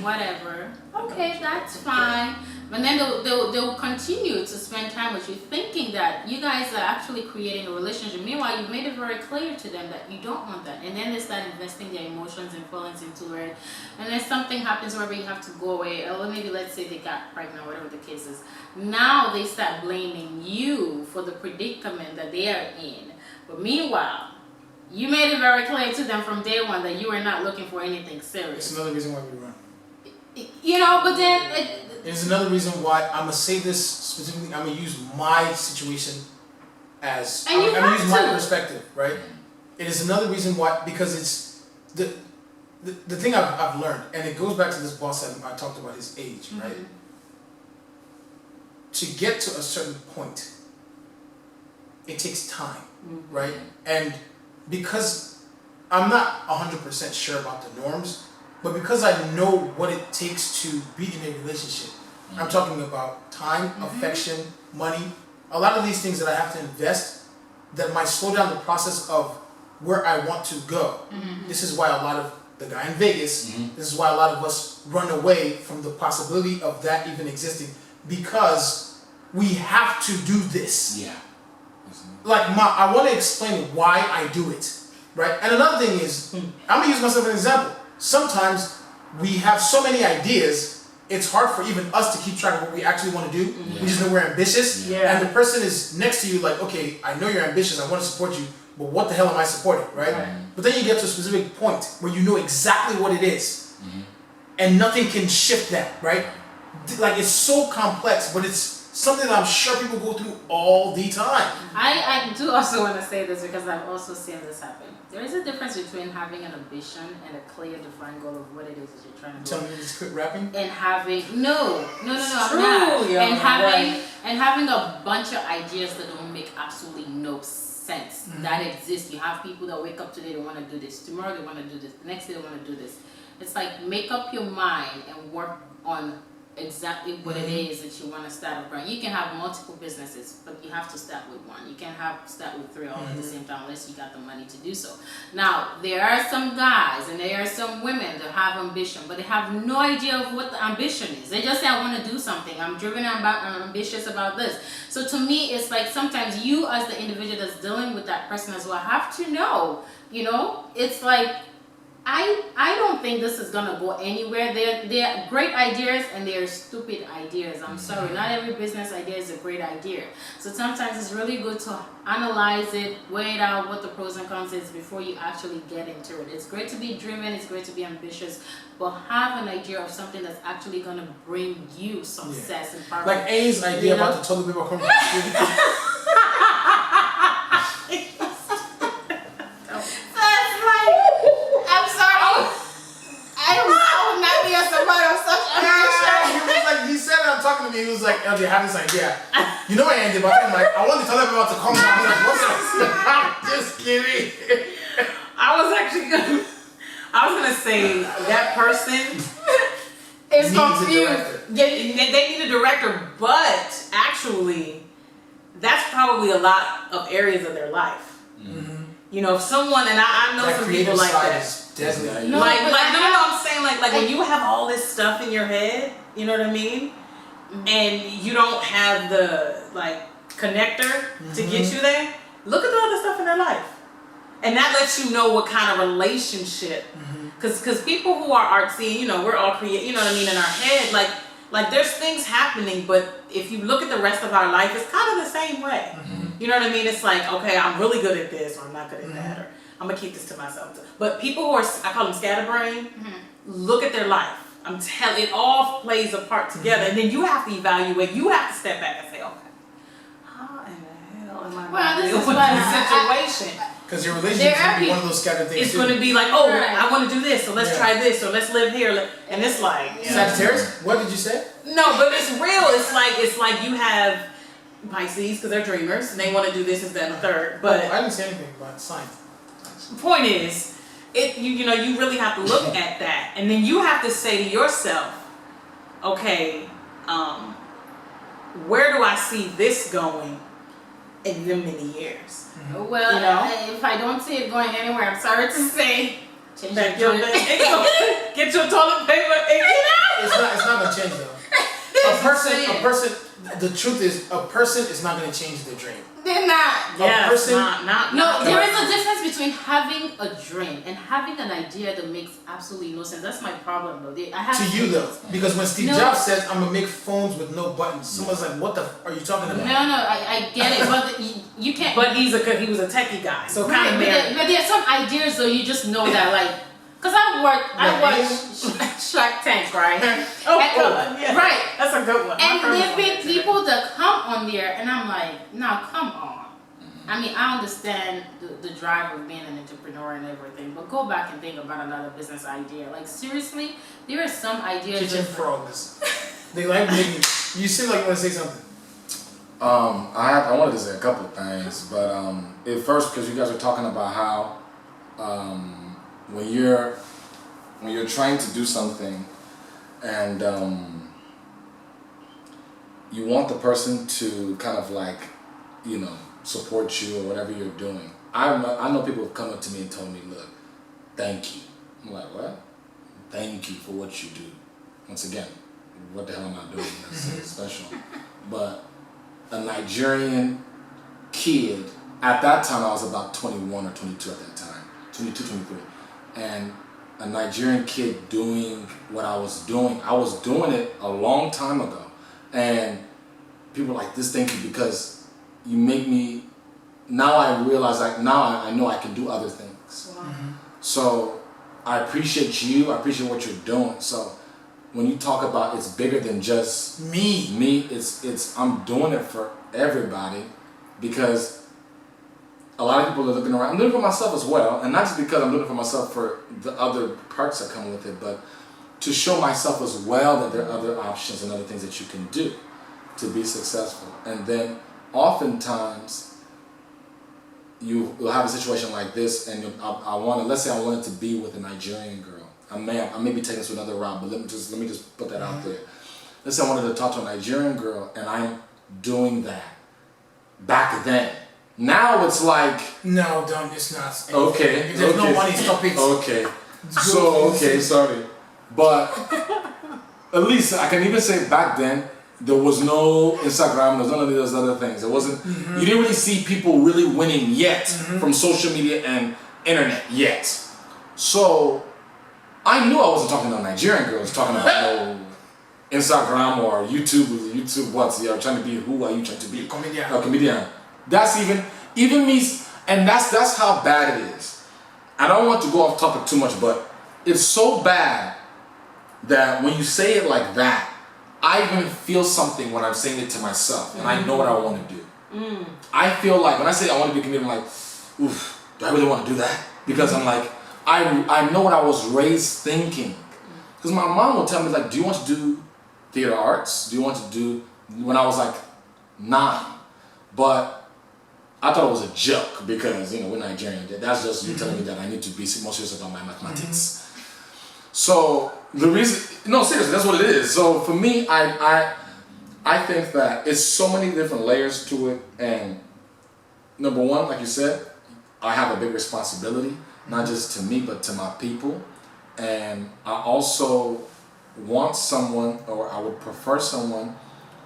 whatever. Okay, that's fine. And then they'll continue to spend time with you, thinking that you guys are actually creating a relationship. Meanwhile, you've made it very clear to them that you don't want that. And then they start investing their emotions and feelings into it. And then something happens wherever you have to go away. Or maybe let's say they got pregnant, whatever the case is. Now they start blaming you for the predicament that they are in. But meanwhile, you made it very clear to them from day one that you are not looking for anything serious. It's another reason why we run. But then it's another reason why I'm gonna say this specifically. I'm gonna use my situation as I'm gonna use my perspective, right? It is another reason why, because it's the thing I've learned, and it goes back to this boss that I talked about, his age, right? To get to a certain point, it takes time, right? And because I'm not 100% sure about the norms, but because I know what it takes to be in a relationship, I'm talking about time, affection, money, a lot of these things that I have to invest that might slow down the process of where I want to go. This is why a lot of the guy in Vegas, this is why a lot of us run away from the possibility of that even existing, because we have to do this. Yeah. Like, I want to explain why I do it, right? And another thing is, I'm gonna use myself as an example. Sometimes we have so many ideas, it's hard for even us to keep track of what we actually want to do. We just know we're ambitious, and the person is next to you like, okay, I know you're ambitious, I want to support you, but what the hell am I supporting, right? But then you get to a specific point where you know exactly what it is, and nothing can shift that, right? Like, it's so complex, but it's something that I'm sure people go through all the time. I do also want to say this because I've also seen this happen. There is a difference between having an ambition and a clear, defined goal of what it is that you're trying to do. Tell me to just quit rapping? And having no, I'm not. Yeah, And having a bunch of ideas that don't make absolutely no sense that exist. You have people that wake up today, they want to do this. Tomorrow they want to do this. The next day they want to do this. It's like, make up your mind and work on exactly what it is that you want to start up. You can have multiple businesses, but you have to start with one. You can't start with three all at the same time unless you got the money to do so. Now, there are some guys and there are some women that have ambition, but they have no idea of what the ambition is. They just say, I want to do something. I'm driven, I'm ambitious about this. So to me, it's like sometimes you as the individual that's dealing with that person as well have to know, it's like, I don't think this is gonna go anywhere. They're great ideas and they're stupid ideas. I'm sorry, not every business idea is a great idea. So sometimes it's really good to analyze it, weigh it out, what the pros and cons is before you actually get into it. It's great to be driven, it's great to be ambitious, but have an idea of something that's actually gonna bring you success and power. Like A's idea about the toilet paper company. I'm sorry. I would not be a support of such ambition. He was like, he said it, I'm talking to me, he was like, LJ, I have this idea. You know what I ended, but I'm like, I want the toilet paper to come down. I'm like, what's that? I'm just kidding. I was gonna say that person It's Needs a confused. director. they need a director, but actually, that's probably a lot of areas of their life. You know, if someone, and I know That some creative people like side that. is deadly. No, like, but like, no, I- no, I'm saying like when you have all this stuff in your head, you know what I mean, and you don't have the like connector to get you there. Look at the other stuff in their life, and that lets you know what kind of relationship. Because people who are artsy, you know, we're all creative. You know what I mean, in our head, like there's things happening, but if you look at the rest of our life, it's kind of the same way. You know what I mean? It's like, okay, I'm really good at this, or I'm not good at that, or I'm gonna keep this to myself. But people who are, I call them scatterbrain, look at their life. I'm telling, it all plays a part together, and then you have to evaluate. You have to step back and say, okay, how in the hell am I Well, gonna this deal is with what this situation? Because your relationship There are can be one of those scattered things It's too. going to be like, oh, Right. I want to do this, so let's Yeah. try this, or let's live here, and it's like, Sagittarius? What did you say? no, but it's real. It's like you have Pisces because they're dreamers and they want to do this, and the third. But I didn't say anything about science. point is, you know you really have to look at that, and then you have to say to yourself, okay, where do I see this going in them many years? Well, You know? if I don't see it going anywhere, I'm sorry to say. Change That your your joint. get your toilet paper and get out. It's not gonna change though. A person. The truth is, a person is not gonna change their dream. They're not. Yeah, person- No, there is a difference between having a dream and having an idea that makes absolutely no sense. That's my problem though. I have To you though, because when Steve No. Jobs says, "I'm gonna make phones with no buttons," someone's like, "What the are you talking No, about?" I get it, but you can't. But he was a techie guy, so Right, kind of but there are some ideas though you just know that like, cause I Like watch Shark Tank, right? Oh, And- good. Yeah. Right. That's a good one. My And friend was there on been that today. people that come on there, and I'm like, now come on. I mean, I understand the drive of being an entrepreneur and everything, but go back and think about another business idea. Like seriously, there are some ideas. Kitchen that- frogs. They like making. You seem like you want to say something. I wanted to say a couple of things, but at first, because you guys are talking about how when you're trying to do something and you want the person to kind of like, you know, support you or whatever you're doing. I know people have come up to me and told me, look, thank you. I'm like, what? Thank you for what you do. Once again, what the hell am I doing that's special? But a Nigerian kid, at that time I was about 21 or 22 at that time, 22, 23. And a Nigerian kid doing what I was doing it a long time ago. And people are like, this thank you because you make me, now I realize like now I know I can do other things. Wow. So I appreciate you, I appreciate what you're doing. So when you talk about it's bigger than just Me. it's I'm doing it for everybody because a lot of people are looking around. I'm doing it for myself as well, and not just because I'm doing it for myself for the other parts that come with it, but to show myself as well that there are other options and other things that you can do to be successful. And then oftentimes you'll have a situation like this, and let's say I wanted to be with a Nigerian girl. I may be taking this to another route, but let me just put that out there. Let's say I wanted to talk to a Nigerian girl, and I'm doing that back then. Now it's like, No, don't. It's not. okay, If there's okay. no money, stop it. okay, so okay, sorry, but at least I can even say back then there was no Instagram, there was none of those other things. It wasn't. You didn't really see people really winning yet from social media and internet yet. So I knew I wasn't talking to Nigerian girls, talking about no Instagram or YouTube what's, you're trying to be, who are you trying to be? Comedian. A comedian. That's even me, and that's how bad it is. I don't want to go off topic too much, but it's so bad that when you say it like that, I even feel something when I'm saying it to myself, and I know what I want to do. I feel like when I say I want to be a comedian, I'm like, oof, do I really want to do that? Because I'm like, I know what I was raised thinking. Because my mom would tell me, like, do you want to do theater arts? Do you want to do, when I was like 9. But I thought it was a joke because, we're Nigerian. That's just you telling me that I need to be more serious about my mathematics. So the reason, no, seriously, that's what it is. So for me, I think that it's so many different layers to it. And number one, like you said, I have a big responsibility, not just to me, but to my people. And I also want someone, or I would prefer someone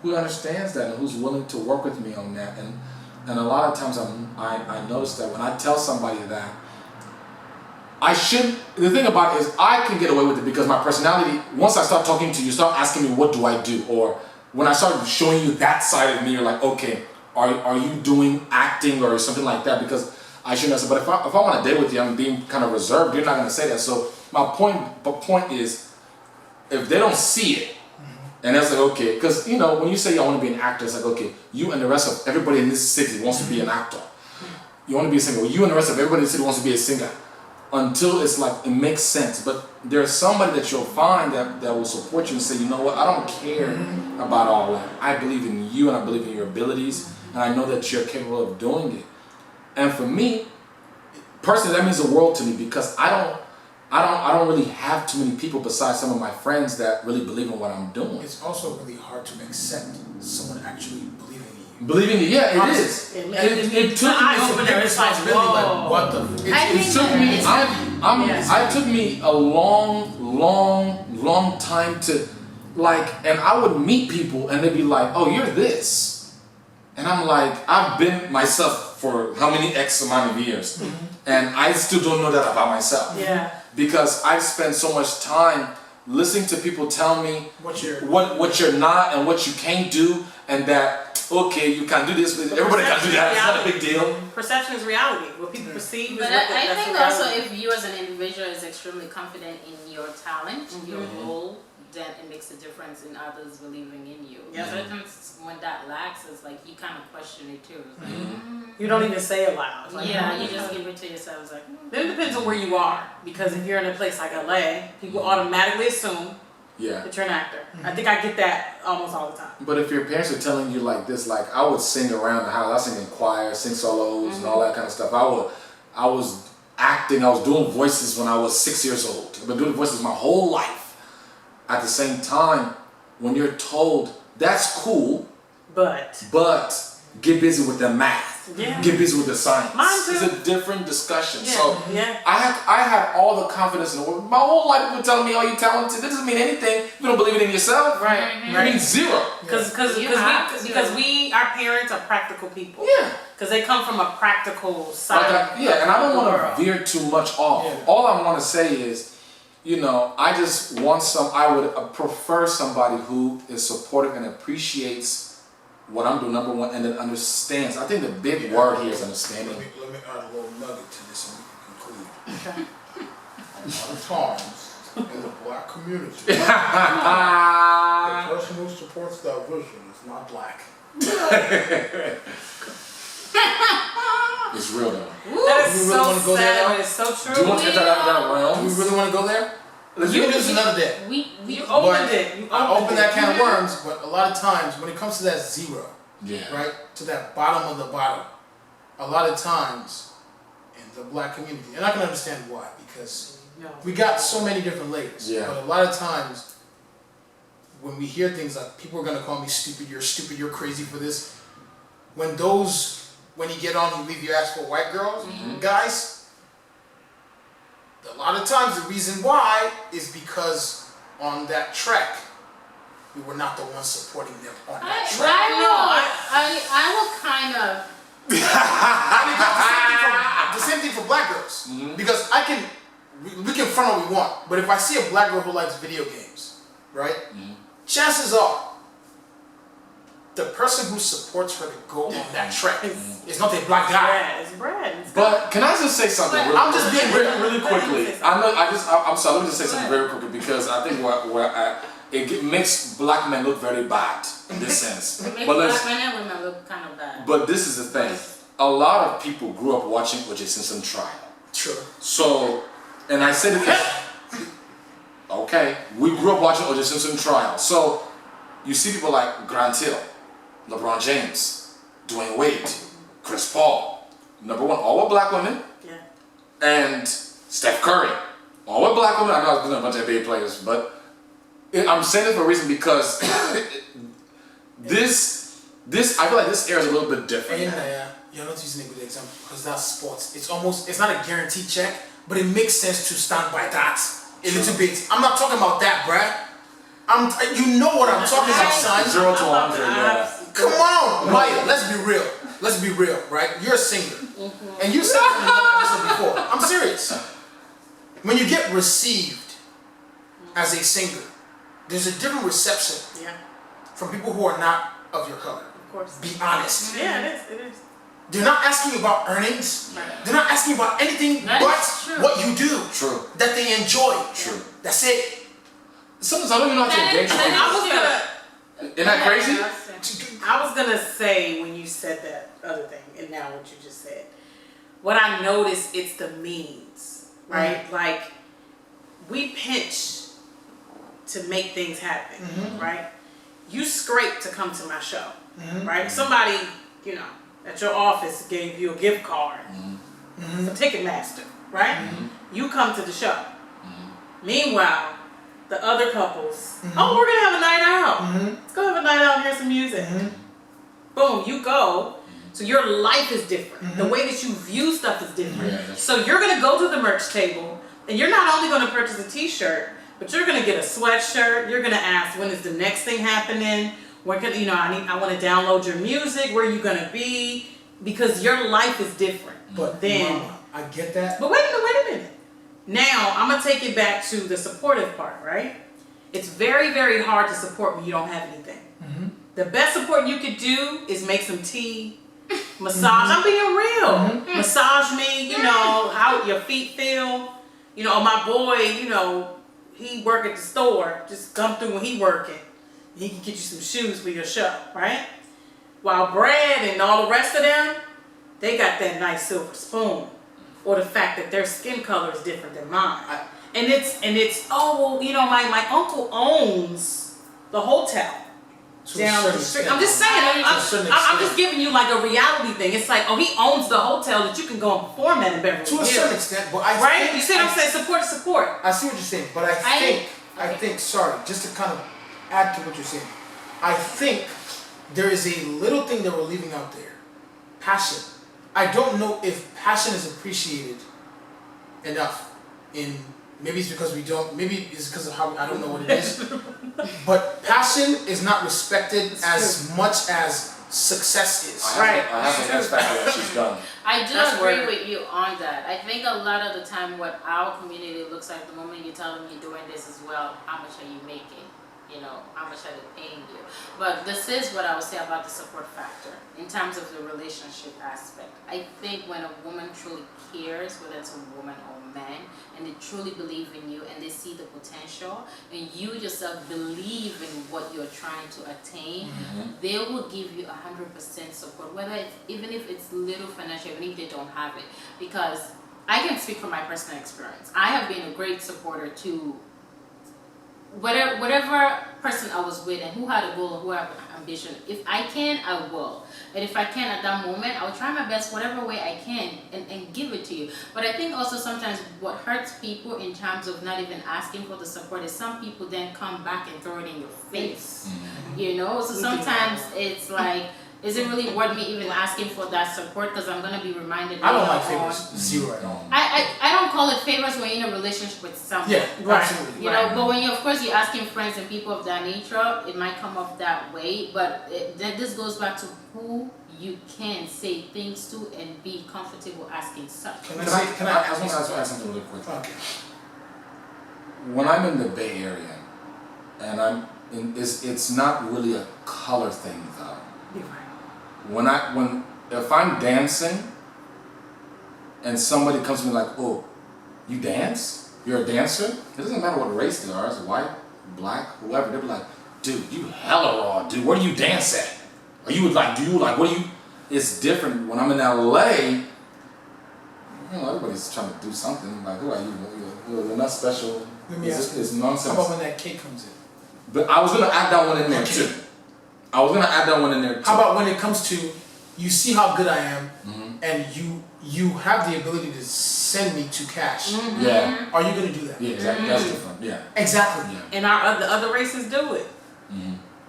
who understands that and who's willing to work with me on that. And a lot of times I notice that when I tell somebody that, the thing about it is I can get away with it because my personality, once I start talking to you, start asking me what do I do, or when I start showing you that side of me, you're like, okay, are you doing acting or something like that? Because I shouldn't have said, but if I want to date with you, I'm being kind of reserved, you're not going to say that. So my point is, if they don't see it, and that's like, okay, because when you say I want to be an actor, it's like, okay, you and the rest of everybody in this city wants to be an actor. You want to be a singer. You and the rest of everybody in the city wants to be a singer. Until it's like, it makes sense. But there's somebody that you'll find that will support you and say, you know what, I don't care about all that. I believe in you and I believe in your abilities, and I know that you're capable of doing it. And for me, personally, that means the world to me because I don't really have too many people besides some of my friends that really believe in what I'm doing. It's also really hard to accept someone actually believing in you. Believing in, yeah, it is. It took me. It's like, whoa. What the? It took me a long time to and I would meet people and they'd be like, oh, you're this. And I'm like, I've been myself for how many X amount of years. And I still don't know that about myself. Yeah. Because I've spent so much time listening to people tell me what you're not and what you can't do, and that, okay, you can do this, but everybody can do that. It's not a big deal. Perception is reality. What people perceive But is I think also if you as an individual is extremely confident in your talent, your role, then it makes a difference in others believing in you. Yeah. Sometimes when that lacks, it's like you kind of question it too. It's like, You don't even say it loud. It's like, yeah, you just give it to yourself. It's like, Then it depends on where you are. Because if you're in a place like LA, people automatically assume that you're an actor. I think I get that almost all the time. But if your parents are telling you like this, like I would sing around the house, I sing in choir, sing solos and all that kind of stuff. I was acting, I was doing voices when I was 6 years old. I've been doing voices my whole life. At the same time, when you're told that's cool, but get busy with the math, get busy with the science. Mine too. It's a different discussion. Yeah. So I had all the confidence in the world. My whole life people telling me, "Oh, you're talented." That doesn't mean anything if you don't believe it in yourself. Right. It means zero. Because our parents are practical people. Yeah. Because they come from a practical side. And I don't want to veer too much off. Yeah. All I want to say is, I just want I would prefer somebody who is supportive and appreciates what I'm doing, number one, and then understands. I think the big word here is understanding. Let me add a little nugget to this and we can conclude. Okay. A lot of times in the black community, the person who supports that vision is not black. It's real though. That is Do you really wanna so go there sad, now? but it's so true. Do you want to enter that realm? Do we really want to go there? Let's do this another day. You opened it. You I opened that can of it. worms, but a lot of times when it comes to that zero, Yeah. right, to that bottom of the bottom, a lot of times in the black community, and I can understand why, because we got so many different layers. Yeah. But a lot of times when we hear things like people are gonna call me stupid, you're crazy for this. When you get on, you leave your ass for white girls, guys. A lot of times the reason why is because on that track, we were not the ones supporting them on that track. I will kind of. The same thing for black girls. Because we can front what we want, but if I see a black girl who likes video games, right? Chances are, the person who supports her to go on that trek is not a black guy. It's Brad. But can I just say something? I'm just being really quickly. I'm sorry. Let me just say something very quickly because I think it makes black men look very bad in this sense. It makes But black men and women look kind of bad. But this is the thing. A lot of people grew up watching O.J. Simpson trial. Sure. So, and I said it. Okay, we grew up watching O.J. Simpson trial. So, you see people like Grant Hill, LeBron James, Dwayne Wade, Chris Paul, number one, all were black women, and Steph Curry, all were black women. I know I was a bunch of NBA players, but I'm saying it for a reason because this I feel like this era is a little bit different. Yeah, you're not using a good example because that's sports. It's not a guaranteed check, but it makes sense to stand by that a little bit. I'm not talking about that, Brad. You know what I'm talking about, son. 0 to 100, yeah. Come on, Maya. Let's be real. Let's be real, right? You're a singer, and you said it in another episode before. I'm serious. When you get received as a singer, there's a different reception from people who are not of your color. Of course. Be honest. Yeah, it is. They're not asking about earnings. They're not asking about anything but what you do. True. That they enjoy. True. That's it. Sometimes I don't even know how to engage with people. Isn't that crazy? I was gonna say when you said that other thing, and now what you just said. What I noticed, it's the means, right? Like we pinch to make things happen, right? You scrape to come to my show, right? Somebody, at your office gave you a gift card for Ticketmaster, right? You come to the show. Meanwhile, the other couples, oh, we're gonna have a night out. Let's go have a night out and hear some music. Boom, you go. So your life is different. The way that you view stuff is different. Yeah, so you're gonna go to the merch table, and you're not only gonna purchase a T-shirt, but you're gonna get a sweatshirt. You're gonna ask, when is the next thing happening? Where can I want to download your music. Where are you gonna be? Because your life is different. But then, Mama, I get that. but wait a minute. Now I'm gonna take it back to the supportive part, right? It's very, very hard to support when you don't have anything. The best support you could do is make some tea, massage. I'm being real. Massage me, how your feet feel. My boy, he work at the store. Just come through when he working. He can get you some shoes for your show, right? While Brad and all the rest of them, they got that nice silver spoon. Or the fact that their skin color is different than mine. And it's my uncle owns the hotel down the street. I'm just saying, I'm just giving you like a reality thing. It's like, he owns the hotel that you can go and perform at in Beverly Hills. To a certain extent, but you see what I'm saying? Support. I see what you're saying, but I think, sorry, just to kind of add to what you're saying, I think there is a little thing that we're leaving out there. Passion. I don't know if passion is appreciated enough maybe it's because we don't, maybe it's because of how, I don't know what it is, but passion is not respected as much as success is. I have an X factor that she's done. I do agree with you on that. I think a lot of the time what our community looks like, the moment you tell them you're doing this as well, how much are you making? How much are they paying you? But this is what I would say about the support factor in terms of the relationship aspect. I think when a woman truly cares, whether it's a woman or a man, and they truly believe in you and they see the potential, and you yourself believe in what you're trying to attain, they will give you 100% support, even if it's little financial, even if they don't have it. Because I can speak from my personal experience. I have been a great supporter to whatever person I was with and who had a goal and who had ambition. If I can, I will. And if I can at that moment, I will try my best whatever way I can and give it to you. But I think also sometimes what hurts people in terms of not even asking for the support is some people then come back and throw it in your face. So sometimes it's like, is it really worth me even asking for that support? Because I'm going to be reminded. I don't like favors. Zero at all. I don't call it favors when you're in a relationship with someone. Yeah, absolutely. But when of course you're asking friends and people of that nature, it might come off that way. But this goes back to who you can say things to and be comfortable asking such. I just want to ask something really quick. Okay. when I'm in the Bay Area, and it's not really a color thing though. You're right. If I'm dancing, and somebody comes to me like, oh, you dance? You're a dancer? It doesn't matter what race they are, it's white, black, whoever. They'll be like, dude, you hella raw, dude. Where do you dance at? Or you would like, what do you? It's different when I'm in LA. Everybody's trying to do something. Like, who are you? You're not special. Let me ask you, It's nonsense. how about when that cake comes in? But I was gonna add that one in there too. How about when it comes to, you see how good I am, and you have the ability to send me to cash. Yeah. Are you gonna do that? Yeah, exactly. That's different. Yeah. Exactly. Yeah. And the other races do it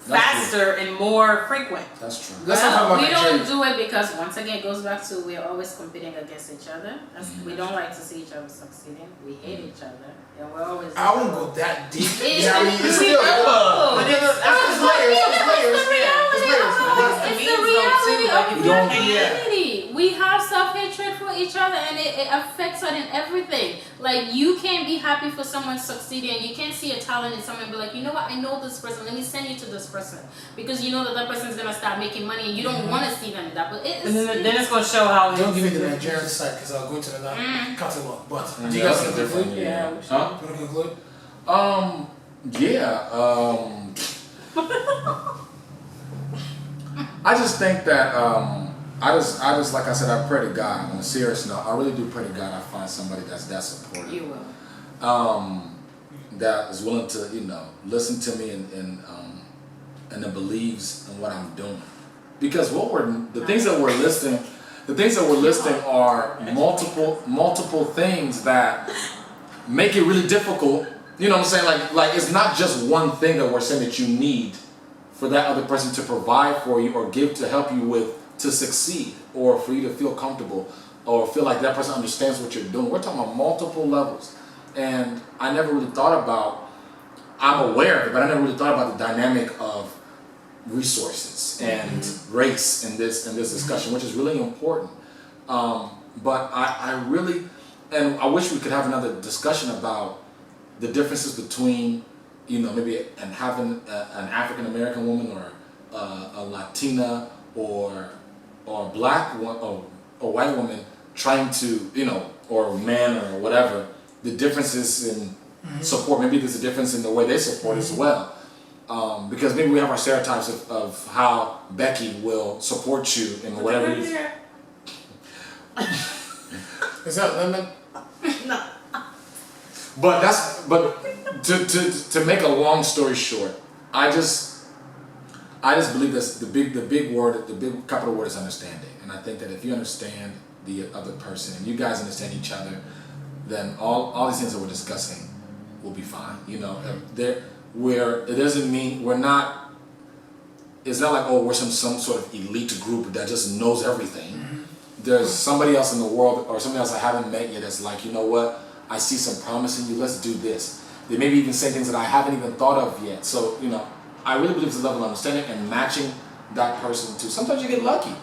That's faster and more frequent. That's true. Let's not talk about We Nigeria. don't do it because once again it goes back to we're always competing against each other. We don't like to see each other succeeding. We hate each other, and we're always. I won't go that deep. It's, Yeah, I mean, it's we still. know. But it's layers. It's layers. It's the reality. It's It's the reality of We don't- humanity. We have self-hatred for each other, and it affects us in everything. Like, you can't be happy for someone succeeding. You can't see a talent in someone and be like, you know what, I know this person. Let me send you to this person, because you know that person is gonna start making money, and you don't want to see them in that. But And then it's gonna show how. Don't give me the Nigerian side because I'll go into another catalog. But do you Yeah, guys that's want to different. conclude? Yeah. Yeah, we should. Huh? You want to conclude? Yeah. I just think that I just like I said, I pray to God. On a serious note, I really do pray to God I find somebody that's that supportive. you will. That is willing to, listen to me and that believes in what I'm doing. Because the things that we're listing are multiple things that make it really difficult. You know what I'm saying? Like it's not just one thing that we're saying that you need for that other person to provide for you or give to help you with to succeed, or for you to feel comfortable or feel like that person understands what you're doing. We're talking about multiple levels. And I never really thought about, I'm aware of it, but I never really thought about the dynamic of resources and race in this discussion, which is really important. But I really, and I wish we could have another discussion about the differences between, maybe having an African American woman or a Latina or a black one or a white woman trying to, or man or whatever, the differences in support. Maybe there's a difference in the way they support as well. Because maybe we have our stereotypes of how Becky will support you in whatever it is. Is that lemon? No. But to make a long story short, I just believe that the big capital word is understanding. And I think that if you understand the other person and you guys understand each other, then all these things that we're discussing will be fine. It doesn't mean it's not like, we're some sort of elite group that just knows everything. There's somebody else in the world or somebody else I haven't met yet that's like, you know what, I see some promise in you, let's do this. They maybe even say things that I haven't even thought of yet. So, I really believe it's a level of understanding and matching that person to. Sometimes you get lucky.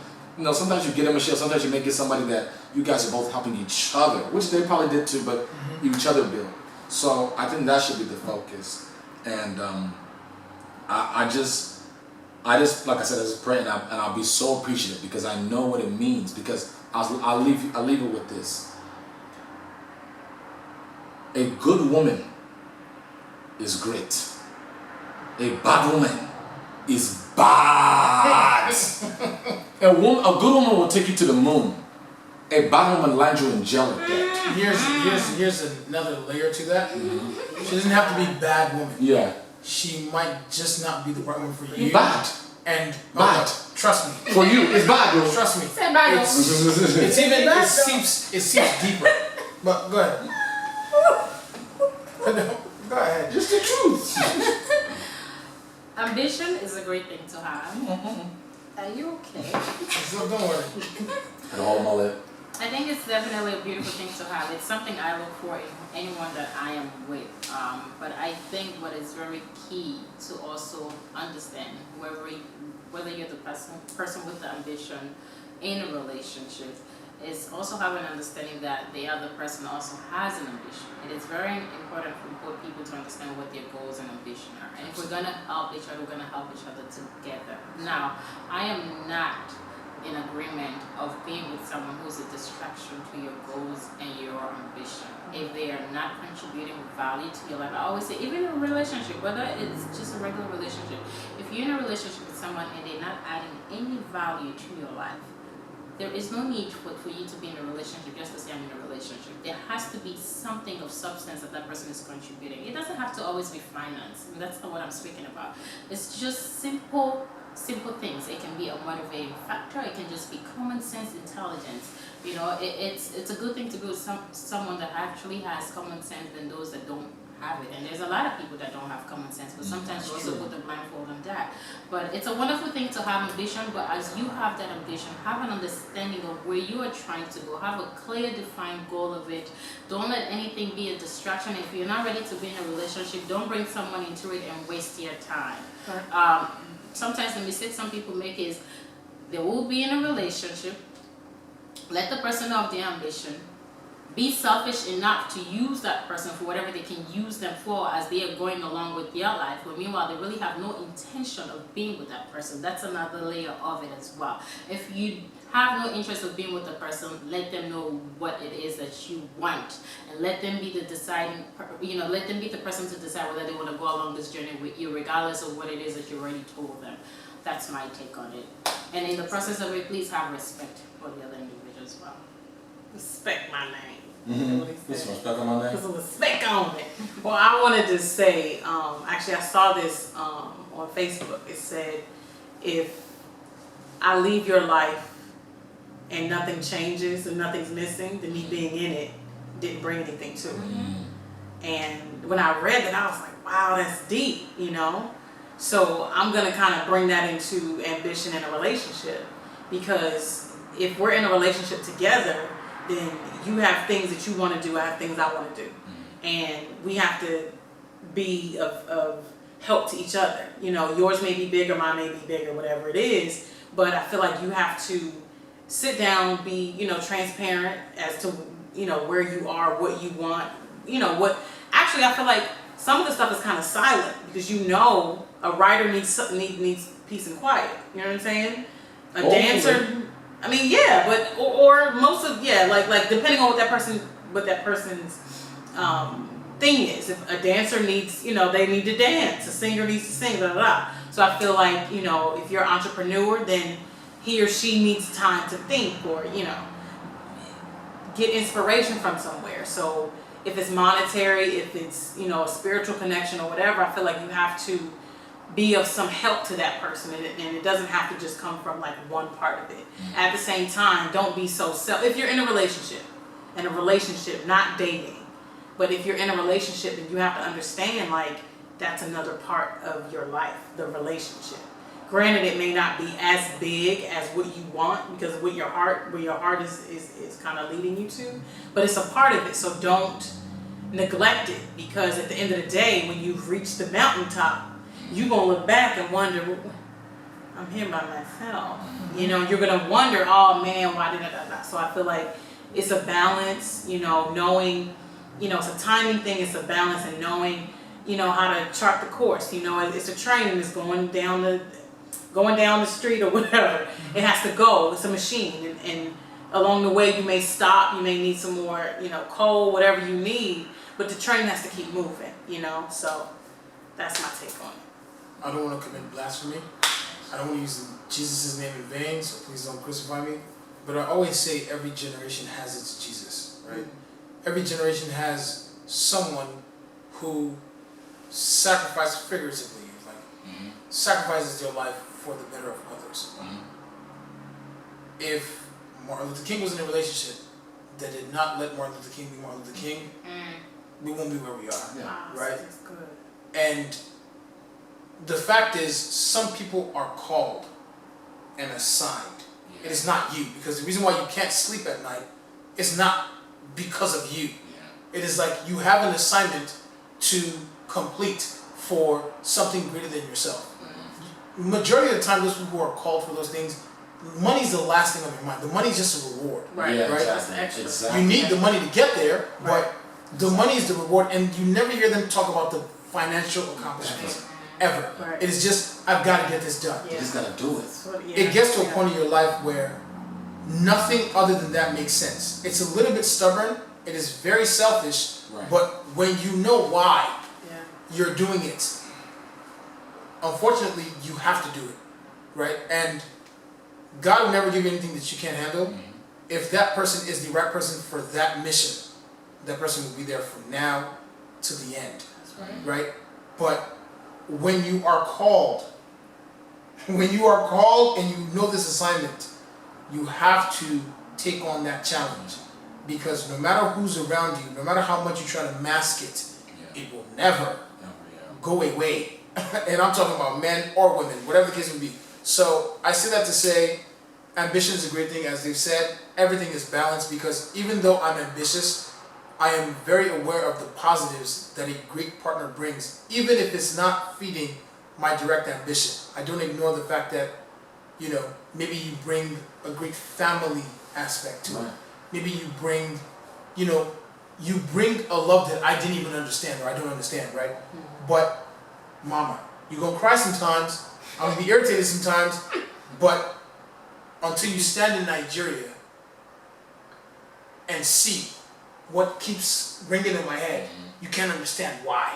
Sometimes you get a Michelle, sometimes you may get somebody that you guys are both helping each other, which they probably did too, but each other build. So I think that should be the focus. And I just like I said, I just pray and I'll be so appreciative because I know what it means. Because I'll leave it with this. A good woman is great. A bad woman is bad. A good woman will take you to the moon. A bad woman lands you in jail or dead. Here's another layer to that. She doesn't have to be a bad woman. Yeah. She might just not be the right one for you. Bad. And Bad. Trust me. For you, it's bad, bro. Trust me. Say bye, It's even it seeps deeper. But go ahead. Go ahead. Just the truth. Ambition is a great thing to have. Are you okay? So don't worry. And all my lip. I think it's definitely a beautiful thing to have. It's something I look for in anyone that I am with. But I think what is very key to also understand, whether you're the person with the ambition in a relationship, is also have an understanding that the other person also has an ambition. It is very important for both people to understand what their goals and ambition are. And if we're gonna help each other, we're gonna help each other together. Now, I am not in agreement of being with someone who's a distraction to your goals and your ambition. If they are not contributing value to your life, I always say, even in a relationship, whether it's just a regular relationship, if you're in a relationship with someone and they're not adding any value to your life, there is no need for you to be in a relationship just to say I'm in a relationship. There has to be something of substance that person is contributing. It doesn't have to always be finance, and that's not what I'm speaking about. It's just simple things. It can be a motivating factor. It can just be common sense intelligence. You know, it's a good thing to be with someone that actually has common sense than those that don't have it. And there's a lot of people that don't have common sense, but sometimes we also put the blindfold on that. But it's a wonderful thing to have ambition, but as you have that ambition, have an understanding of where you are trying to go. Have a clear, defined goal of it. Don't let anything be a distraction. If you're not ready to be in a relationship, don't bring someone into it and waste your time. Right. Sometimes the mistake some people make is they will be in a relationship, let the person know of their ambition, be selfish enough to use that person for whatever they can use them for as they are going along with their life, but meanwhile they really have no intention of being with that person. That's another layer of it as well. If you have no interest of being with the person, let them know what it is that you want, and let them be the deciding, let them be the person to decide whether they want to go along this journey with you, regardless of what it is that you already told them. That's my take on it. And in the process of it, please have respect for the other individual as well. Respect my name. Put some respect on my Put name. some respect on it. Well, I wanted to say, actually I saw this on Facebook. It said, if I leave your life and nothing changes and nothing's missing, then me being in it didn't bring anything to it. And when I read that, I was like, wow, that's deep, So I'm going to kind of bring that into ambition in a relationship, because if we're in a relationship together, then you have things that you want to do, I have things I want to do. And we have to be of help to each other. Yours may be bigger, mine may be bigger, whatever it is, but I feel like you have to sit down, be, transparent as to, where you are, what you want, actually I feel like some of the stuff is kind of silent, because a writer needs peace and quiet. You know what I'm saying? A dancer, I mean, yeah, but or most of like depending on what that person's thing is. If a dancer needs, they need to dance. A singer needs to sing. Blah blah blah. So I feel like if you're an entrepreneur, then he or she needs time to think, or get inspiration from somewhere. So if it's monetary, if it's a spiritual connection or whatever, I feel like you have to be of some help to that person, and it doesn't have to just come from like one part of it. At the same time, don't be so if you're in a relationship, not dating, but if you're in a relationship, then you have to understand like that's another part of your life, the relationship. Granted, it may not be as big as what you want, because where your heart is kind of leading you to, but it's a part of it. So don't neglect it, because at the end of the day, when you've reached the mountaintop, you're going to look back and wonder, I'm here by myself. You're going to wonder, oh man, why did I? So I feel like it's a balance, knowing, it's a timing thing, it's a balance, and knowing, how to chart the course. It's a train and it's going down the street or whatever. It has to go. It's a machine. And along the way, you may stop, you may need some more, coal, whatever you need, but the train has to keep moving, So that's my take on it. I don't want to commit blasphemy. I don't want to use Jesus' name in vain, so please don't crucify me. But I always say every generation has its Jesus, right? Every generation has someone who sacrifices, figuratively, sacrifices their life for the better of others. If Martin Luther King was in a relationship that did not let Martin Luther King be Martin Luther King, we won't be where we are, right? That's good. And the fact is, some people are called and assigned. It is not you, because the reason why you can't sleep at night is not because of you. It is like you have an assignment to complete for something greater than yourself. Majority of the time, those people who are called for those things money's the last thing on your mind. The money's just a reward. Right. Yeah, Right. That's exactly. extra. Exactly. You need the money to get there, Right. but the money is the reward, and you never hear them talk about the financial accomplishments ever. Right. It is just, I've got to get this done. You just gotta do it. So, yeah, It gets to a yeah. point in your life where nothing other than that makes sense. It's a little bit stubborn, it is very selfish, Right. but when you know why Yeah. you're doing it, unfortunately, you have to do it, right? And God will never give you anything that you can't handle. Mhm. If that person is the right person for that mission, that person will be there from now to the end, That's right. right? But when you are called, and you know this assignment, you have to take on that challenge. Because no matter who's around you, no matter how much you try to mask it, Yeah. it will never Never, yeah. go away. And I'm talking about men or women, whatever the case may be. So I say that to say, ambition is a great thing, as they've said. Everything is balanced, because even though I'm ambitious, I am very aware of the positives that a great partner brings, even if it's not feeding my direct ambition. I don't ignore the fact that, you know, maybe you bring a great family aspect to it. Right. Maybe you bring, you know, you bring a love that I didn't even understand, or I don't understand, right? But, mama, you're gonna cry sometimes, I'm gonna be irritated sometimes, but until you stand in Nigeria and see what keeps ringing in my head, you can't understand why.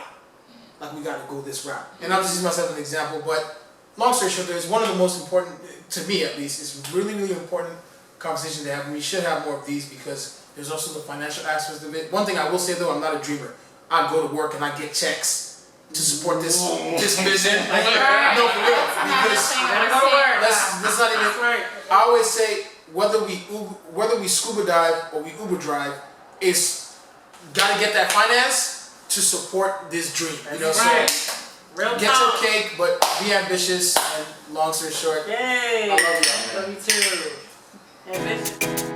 Like, we gotta go this route. And I'm just using myself as an example, but long story short, there's one of the most important, to me at least, it's really, really important conversation to have, and we should have more of these, because there's also the financial aspect of it. One thing I will say though, I'm not a dreamer. I go to work and I get checks to support this vision. No, for real, because Gotta go to work. let's not even. That's right. I always say, whether we scuba dive or we Uber drive, is gotta get that finance to support this dream. You know, That's right. so Real get talk. your cake, but be ambitious. And long story short, Yay. I love y'all. Love you too. Ambition.